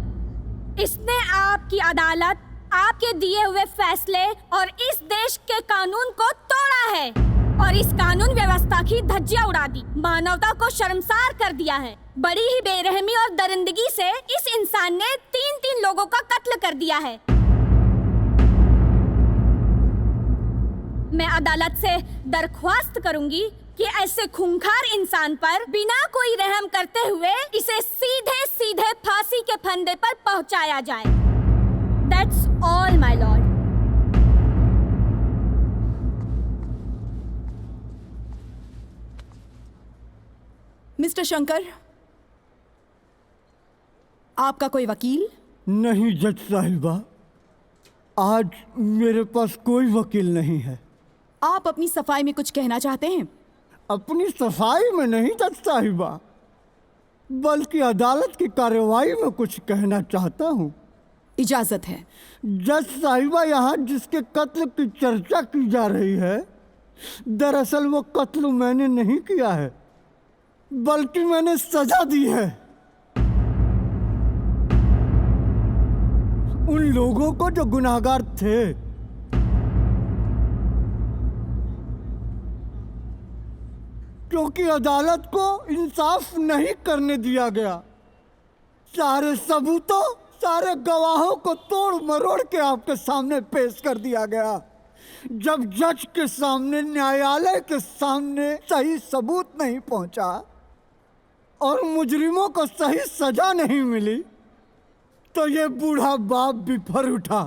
इसने आपकी अदालत, आपके दिए हुए फैसले और इस देश के कानून को तोड़ा है और इस कानून व्यवस्था की धज्जियां उड़ा दी, मानवता को शर्मसार कर दिया है। बड़ी ही बेरहमी और दरिंदगी से इस इंसान ने 3 लोगों का कत्ल कर दिया है। मैं अदालत से दरख्वास्त करूंगी कि ऐसे खूंखार इंसान पर बिना कोई रहम करते हुए इसे सीधे सीधे फांसी के फंदे पर पहुंचाया जाए। That's all, my lord. Mister Shankar, आपका कोई वकील? नहीं जज साहिबा, आज मेरे पास कोई वकील नहीं है। आप अपनी सफाई में कुछ कहना चाहते हैं? अपनी सफाई में नहीं जज साहिबा, बल्कि अदालत की कार्रवाई में कुछ कहना चाहता हूँ। इजाजत है। जज साहिबा, यहाँ जिसके कत्ल की चर्चा की जा रही है, दरअसल वो कत्ल मैंने नहीं किया है, बल्कि मैंने सजा दी है उन लोगों को जो गुनाहगार थे। क्योंकि अदालत को इंसाफ नहीं करने दिया गया। सारे सबूतों, सारे गवाहों को तोड़ मरोड़ के आपके सामने पेश कर दिया गया। जब जज के सामने, न्यायालय के सामने सही सबूत नहीं पहुंचा और मुजरिमों को सही सजा नहीं मिली, तो ये बूढ़ा बाप बिफर उठा।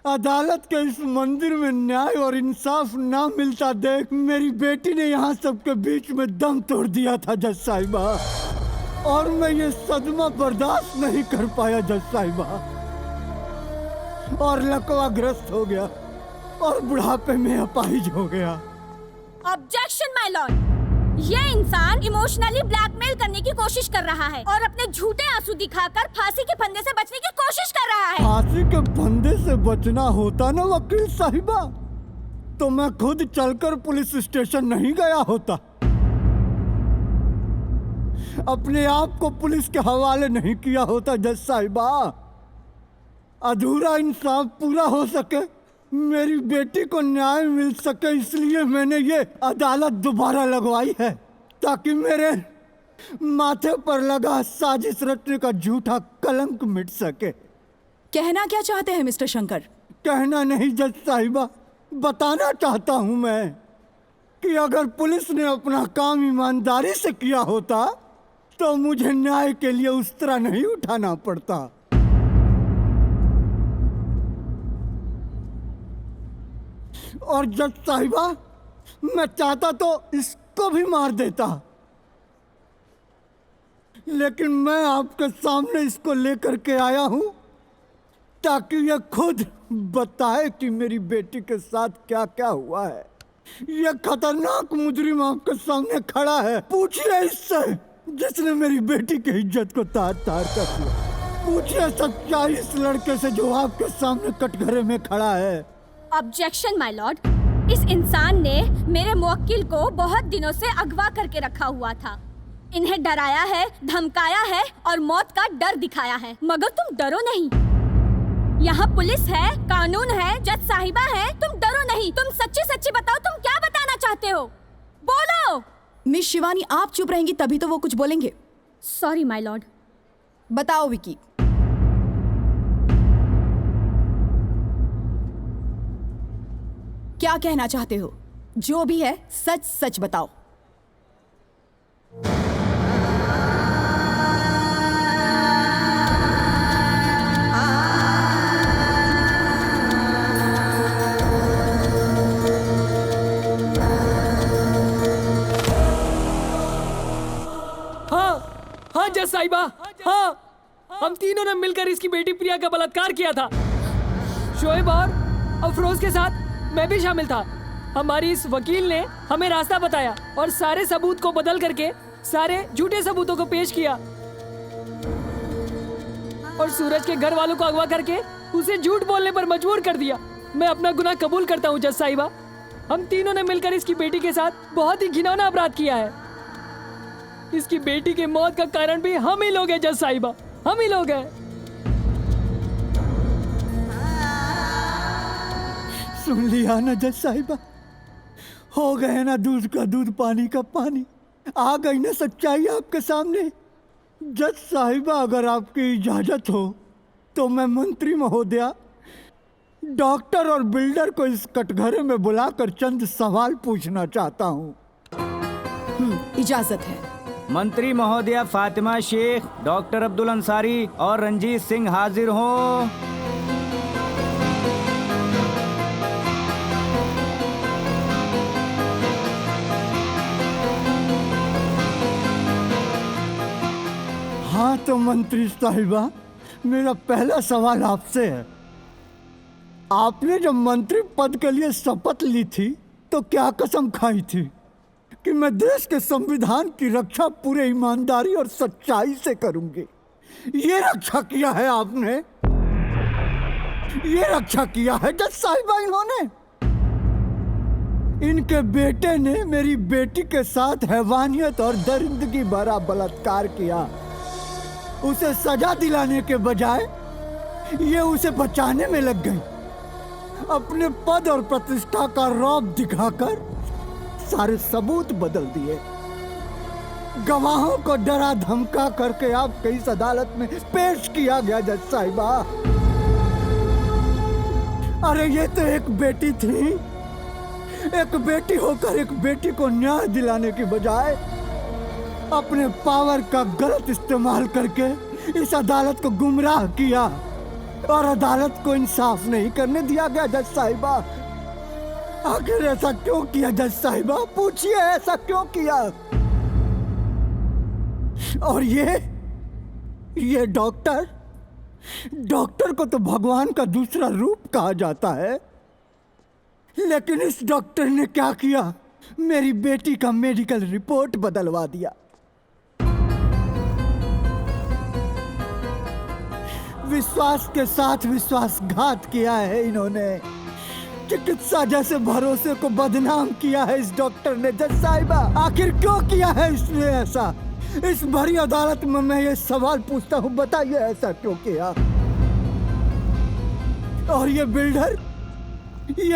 अदालत के इस मंदिर में न्याय और इंसाफ ना मिलता देख मेरी बेटी ने यहाँ सबके बीच में दम तोड़ दिया था जज साहिबा, और मैं ये सदमा बर्दाश्त नहीं कर पाया जज साहिबा, और लकवाग्रस्त हो गया और बुढ़ापे में अपाहिज हो गया। ऑब्जेक्शन माय लॉर्ड, ये इंसान इमोशनली ब्लैकमेल करने की कोशिश कर रहा है और अपने झूठे आंसू दिखाकर फांसी के फंदे से बचने की कोशिश कर रहा है। फांसी के फंदे से बचना होता ना वकील साहिबा, तो मैं खुद चलकर पुलिस स्टेशन नहीं गया होता, अपने आप को पुलिस के हवाले नहीं किया होता जज साहिबा। अधूरा इंसाफ पूरा हो सके, मेरी बेटी को न्याय मिल सके, इसलिए मैंने ये अदालत दोबारा लगवाई है, ताकि मेरे माथे पर लगा साजिश रचने का झूठा कलंक मिट सके। कहना क्या चाहते हैं मिस्टर शंकर? कहना नहीं जज साहिबा, बताना चाहता हूं मैं कि अगर पुलिस ने अपना काम ईमानदारी से किया होता तो मुझे न्याय के लिए उस तरह नहीं उठाना पड़ता। और जज साहिबा, मैं चाहता तो इसको भी मार देता, लेकिन मैं आपके सामने इसको लेकर के आया हूं ताकि ये खुद बताए कि मेरी बेटी के साथ क्या क्या हुआ है। ये खतरनाक मुजरिम आपके सामने खड़ा है, पूछिए इससे जिसने मेरी बेटी की इज्जत को तार तार कर दिया। पूछिए सच्चाई इस लड़के से जो आपके सामने कटघरे में खड़ा है। ऑब्जेक्शन माय लॉर्ड, इस इंसान ने मेरे मुवक्किल को बहुत दिनों से अगवा करके रखा हुआ था, इन्हें डराया है, धमकाया है और मौत का डर दिखाया है, मगर तुम डरो नहीं। यहाँ पुलिस है, कानून है, जज साहिबा है, तुम डरो नहीं। तुम सच्ची सच्ची बताओ, तुम क्या बताना चाहते हो, बोलो। मिस शिवानी, आप चुप रहेंगी तभी तो वो कुछ बोलेंगे। सॉरी माय लॉर्ड। बताओ विकी। क्या कहना चाहते हो? जो भी है सच सच बताओ। हाँ जज साहिबा, हाँ, हम तीनों ने मिलकर इसकी बेटी प्रिया का बलात्कार किया था। शोएब और अफरोज के साथ मैं भी शामिल था। हमारी इस वकील ने हमें रास्ता बताया और सारे सबूत को बदल करके सारे झूठे सबूतों को पेश किया और सूरज के घर वालों को अगवा करके उसे झूठ बोलने पर मजबूर कर दिया। मैं अपना गुनाह कबूल करता हूँ जज साहिबा। हम तीनों ने मिलकर इसकी बेटी के साथ बहुत ही घिनौना अपराध किया है। इसकी बेटी के मौत का कारण भी हम ही लोग हैं जज साहिबा, हम ही लोग हैं। सुन लिया ना जज साहिबा, हो गए ना दूध का दूध पानी का पानी, आ गई ना सच्चाई आपके सामने। जज साहिबा, अगर आपकी इजाजत हो तो मैं मंत्री महोदया, डॉक्टर और बिल्डर को इस कटघरे में बुलाकर चंद सवाल पूछना चाहता हूँ। इजाजत है। मंत्री महोदया फातिमा शेख, डॉक्टर अब्दुल अंसारी और रंजीत सिंह हाजिर हों। तो मंत्री साहिबा, मेरा पहला सवाल आपसे है। आपने जब मंत्री पद के लिए शपथ ली थी तो क्या कसम खाई थी कि मैं देश के संविधान की रक्षा पूरे ईमानदारी और सच्चाई से करूंगी? ये रक्षा किया है आपने, ये रक्षा किया है जज साहिबा इन्होंने। इनके बेटे ने मेरी बेटी के साथ हैवानियत और दरिंदगी भरा बलात्कार किया। उसे सजा दिलाने के बजाय ये उसे बचाने में लग गई। अपने पद और प्रतिष्ठा का रौब दिखाकर सारे सबूत बदल दिए। गवाहों को डरा धमका करके आपके इस अदालत में पेश किया गया जज साहिबा। अरे ये तो एक बेटी थी, एक बेटी होकर एक बेटी को न्याय दिलाने की बजाय अपने पावर का गलत इस्तेमाल करके इस अदालत को गुमराह किया और अदालत को इंसाफ नहीं करने दिया गया जज साहिबा। आखिर ऐसा क्यों किया जज साहिबा? पूछिए ऐसा क्यों किया? और ये डॉक्टर को तो भगवान का दूसरा रूप कहा जाता है, लेकिन इस डॉक्टर ने क्या किया? मेरी बेटी का मेडिकल रिपोर्ट बदलवा दिया। विश्वास के साथ विश्वासघात किया है इन्होंने। चिकित्सा जैसे भरोसे को बदनाम किया है इस डॉक्टर ने जज साहिबा। आखिर क्यों किया है इसने ऐसा? इस भरी अदालत में मैं ये सवाल पूछता हूँ, बताइए ऐसा क्यों किया? और ये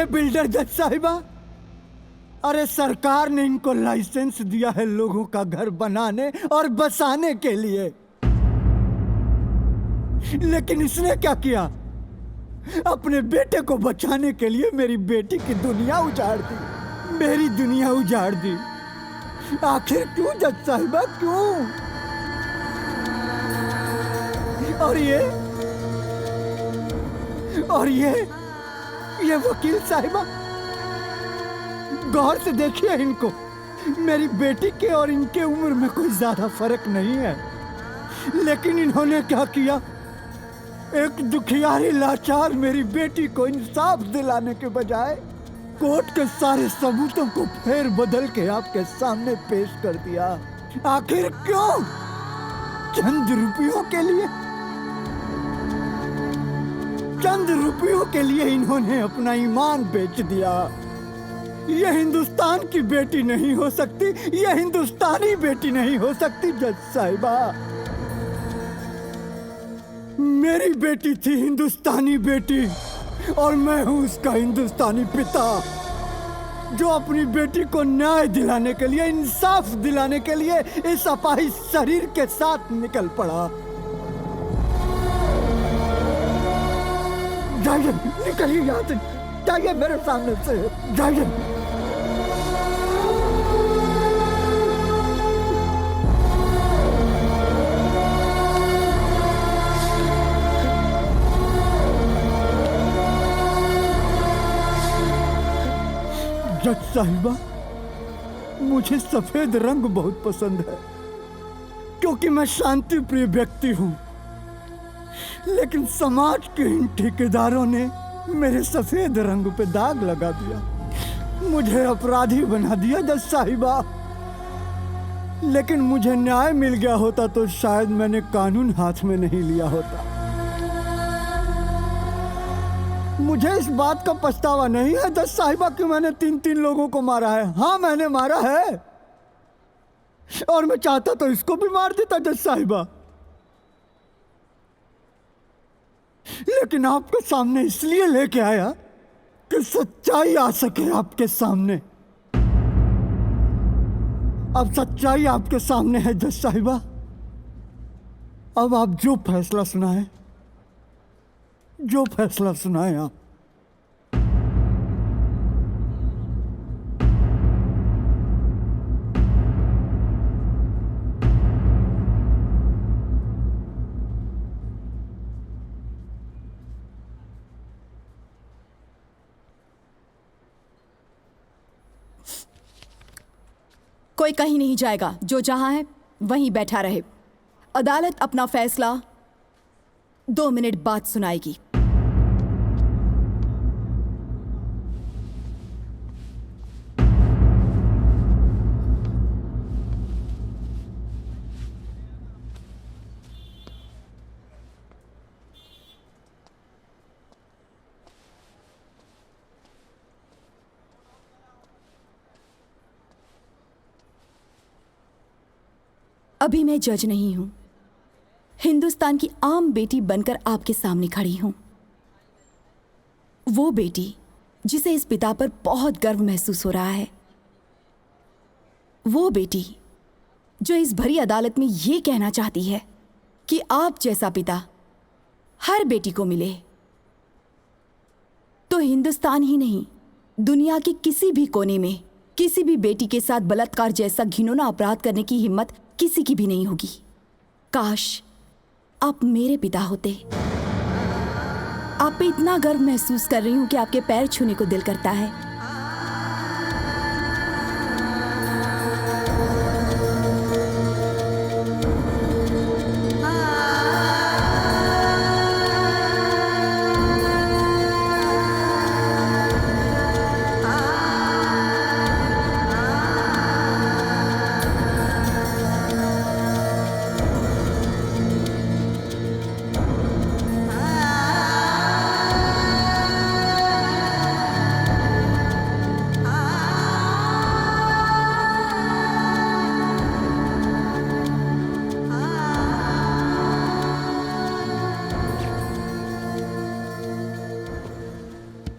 बिल्डर जज साहिबा, अरे सरकार ने इनको लाइसेंस दिया है लोगों का घर बनाने और बसाने के लिए, लेकिन इसने क्या किया? अपने बेटे को बचाने के लिए मेरी बेटी की दुनिया उजाड़ दी, मेरी दुनिया उजाड़ दी। आखिर क्यों जज साहिबा, क्यों? और ये वकील साहिबा, गौर से देखिए इनको। मेरी बेटी के और इनके उम्र में कोई ज्यादा फर्क नहीं है, लेकिन इन्होंने क्या किया? एक दुखियारी लाचार मेरी बेटी को इंसाफ दिलाने के बजाय कोर्ट के सारे सबूतों को फेर बदल के आपके सामने पेश कर दिया। आखिर क्यों? चंद रुपयों के लिए? चंद रुपयों के लिए इन्होंने अपना ईमान बेच दिया। ये हिंदुस्तान की बेटी नहीं हो सकती, ये हिंदुस्तानी बेटी नहीं हो सकती जज साहिबा। मेरी बेटी थी हिंदुस्तानी बेटी और मैं हूं उसका हिंदुस्तानी पिता, जो अपनी बेटी को न्याय दिलाने के लिए, इंसाफ दिलाने के लिए इस अपाहिज शरीर के साथ निकल पड़ा। जाइए, निकलिए यहाँ से, जाइए मेरे सामने से, जाइए। जज साहिबा, मुझे सफेद रंग बहुत पसंद है क्योंकि मैं शांति प्रिय व्यक्ति हूँ, लेकिन समाज के इन ठेकेदारों ने मेरे सफेद रंग पे दाग लगा दिया, मुझे अपराधी बना दिया जज साहिबा। लेकिन मुझे न्याय मिल गया होता तो शायद मैंने कानून हाथ में नहीं लिया होता। मुझे इस बात का पछतावा नहीं है जज साहिबा कि मैंने 3 लोगों को मारा है। हाँ, मैंने मारा है और मैं चाहता तो इसको भी मार देता जज साहिबा, लेकिन आपके सामने इसलिए लेके आया कि सच्चाई आ सके आपके सामने। अब सच्चाई आपके सामने है जज साहिबा। अब आप जो फैसला सुनाए, जो फैसला सुनाए आप। कोई कहीं नहीं जाएगा, जो जहां है वहीं बैठा रहे। अदालत अपना फैसला 2 मिनट बाद सुनाएगी। अभी मैं जज नहीं हूं, हिंदुस्तान की आम बेटी बनकर आपके सामने खड़ी हूं। वो बेटी जिसे इस पिता पर बहुत गर्व महसूस हो रहा है। वो बेटी जो इस भरी अदालत में ये कहना चाहती है कि आप जैसा पिता हर बेटी को मिले तो हिंदुस्तान ही नहीं, दुनिया के किसी भी कोने में किसी भी बेटी के साथ बलात्कार जैसा घिनौना अपराध करने की हिम्मत किसी की भी नहीं होगी। काश आप मेरे पिता होते। आप पे इतना गर्व महसूस कर रही हूं कि आपके पैर छूने को दिल करता है।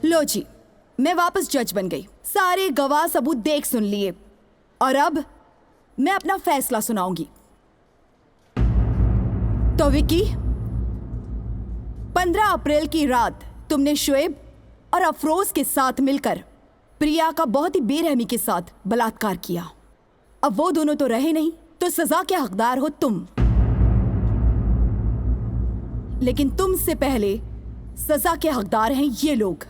लो जी, मैं वापस जज बन गई। सारे गवाह सबूत देख सुन लिए और अब मैं अपना फैसला सुनाऊंगी। तो विकी, 15 अप्रैल की रात तुमने शोएब और अफरोज के साथ मिलकर प्रिया का बहुत ही बेरहमी के साथ बलात्कार किया। अब वो दोनों तो रहे नहीं, तो सजा के हकदार हो तुम। लेकिन तुमसे पहले सजा के हकदार हैं ये लोग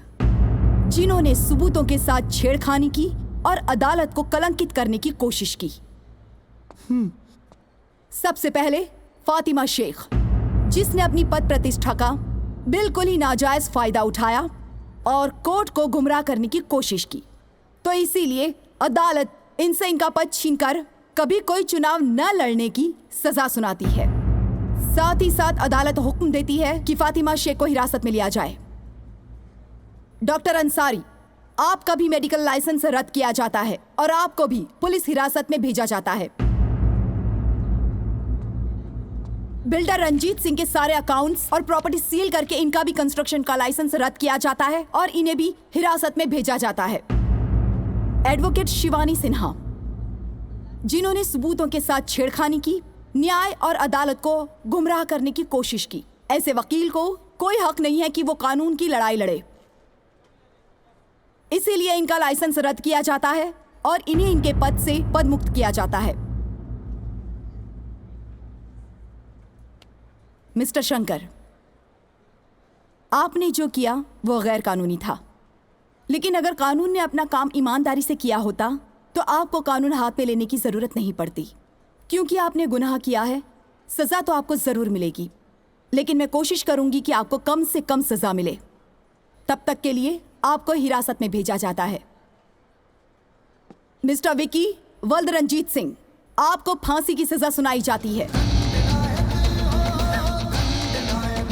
जिन्होंने सबूतों के साथ छेड़खानी की और अदालत को कलंकित करने की कोशिश की। सबसे पहले फातिमा शेख, जिसने अपनी पद प्रतिष्ठा का बिल्कुल ही नाजायज फायदा उठाया और कोर्ट को गुमराह करने की कोशिश की, तो इसीलिए अदालत इनसे इनका पद छीनकर कभी कोई चुनाव न लड़ने की सजा सुनाती है। साथ ही साथ अदालत हुक्म देती है कि फातिमा शेख को हिरासत में लिया जाए। डॉक्टर अंसारी, आपका भी मेडिकल लाइसेंस रद्द किया जाता है और आपको भी पुलिस हिरासत में भेजा जाता है। बिल्डर रंजीत सिंह के सारे अकाउंट्स और प्रॉपर्टी सील करके इनका भी कंस्ट्रक्शन का लाइसेंस रद्द किया जाता है और इन्हें भी हिरासत में भेजा जाता है। एडवोकेट शिवानी सिन्हा, जिन्होंने सबूतों के साथ छेड़खानी की, न्याय और अदालत को गुमराह करने की कोशिश की, ऐसे वकील को कोई हक नहीं है कि वो कानून की लड़ाई लड़े। इसीलिए इनका लाइसेंस रद्द किया जाता है और इन्हें इनके पद से पदमुक्त किया जाता है। मिस्टर शंकर, आपने जो किया वो गैर कानूनी था, लेकिन अगर कानून ने अपना काम ईमानदारी से किया होता तो आपको कानून हाथ में लेने की जरूरत नहीं पड़ती। क्योंकि आपने गुनाह किया है, सजा तो आपको जरूर मिलेगी, लेकिन मैं कोशिश करूंगी कि आपको कम से कम सजा मिले। तब तक के लिए आपको हिरासत में भेजा जाता है। मिस्टर विकी वल्द रंजीत सिंह, आपको फांसी की सजा सुनाई जाती है।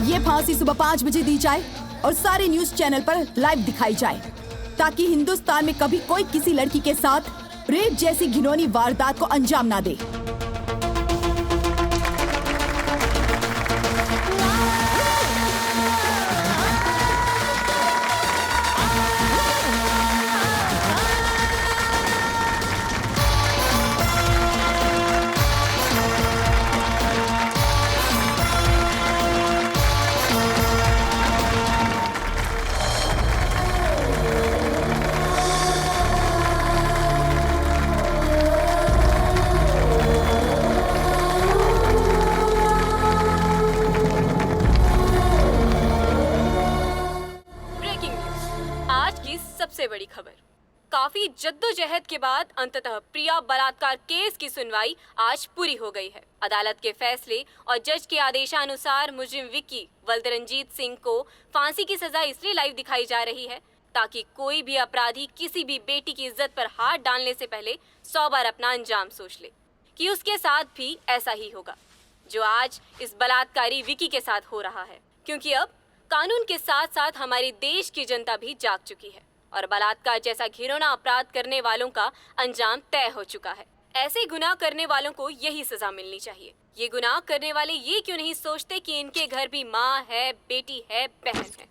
ये फांसी सुबह 5 बजे दी जाए और सारे न्यूज चैनल पर लाइव दिखाई जाए, ताकि हिंदुस्तान में कभी कोई किसी लड़की के साथ रेप जैसी घिनौनी वारदात को अंजाम ना दे। सबसे बड़ी खबर, काफी जद्दोजहद के बाद अंततः प्रिया बलात्कार केस की सुनवाई आज पूरी हो गई है। अदालत के फैसले और जज के आदेशानुसार मुजरिम विक्की वल्दरंजीत सिंह को फांसी की सजा इसलिए लाइव दिखाई जा रही है ताकि कोई भी अपराधी किसी भी बेटी की इज्जत पर हाथ डालने से पहले 100 बार अपना अंजाम सोच ले कि उसके साथ भी ऐसा ही होगा जो आज इस बलात्कारी विक्की के साथ हो रहा है। क्योंकि अब कानून के साथ साथ हमारे देश की जनता भी जाग चुकी है और बलात्कार जैसा घिनौना अपराध करने वालों का अंजाम तय हो चुका है। ऐसे गुनाह करने वालों को यही सजा मिलनी चाहिए। ये गुनाह करने वाले ये क्यों नहीं सोचते कि इनके घर भी माँ है, बेटी है, बहन है।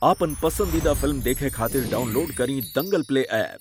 आपन पसंदीदा फिल्म देखे खातिर डाउनलोड करी दंगल प्ले ऐप।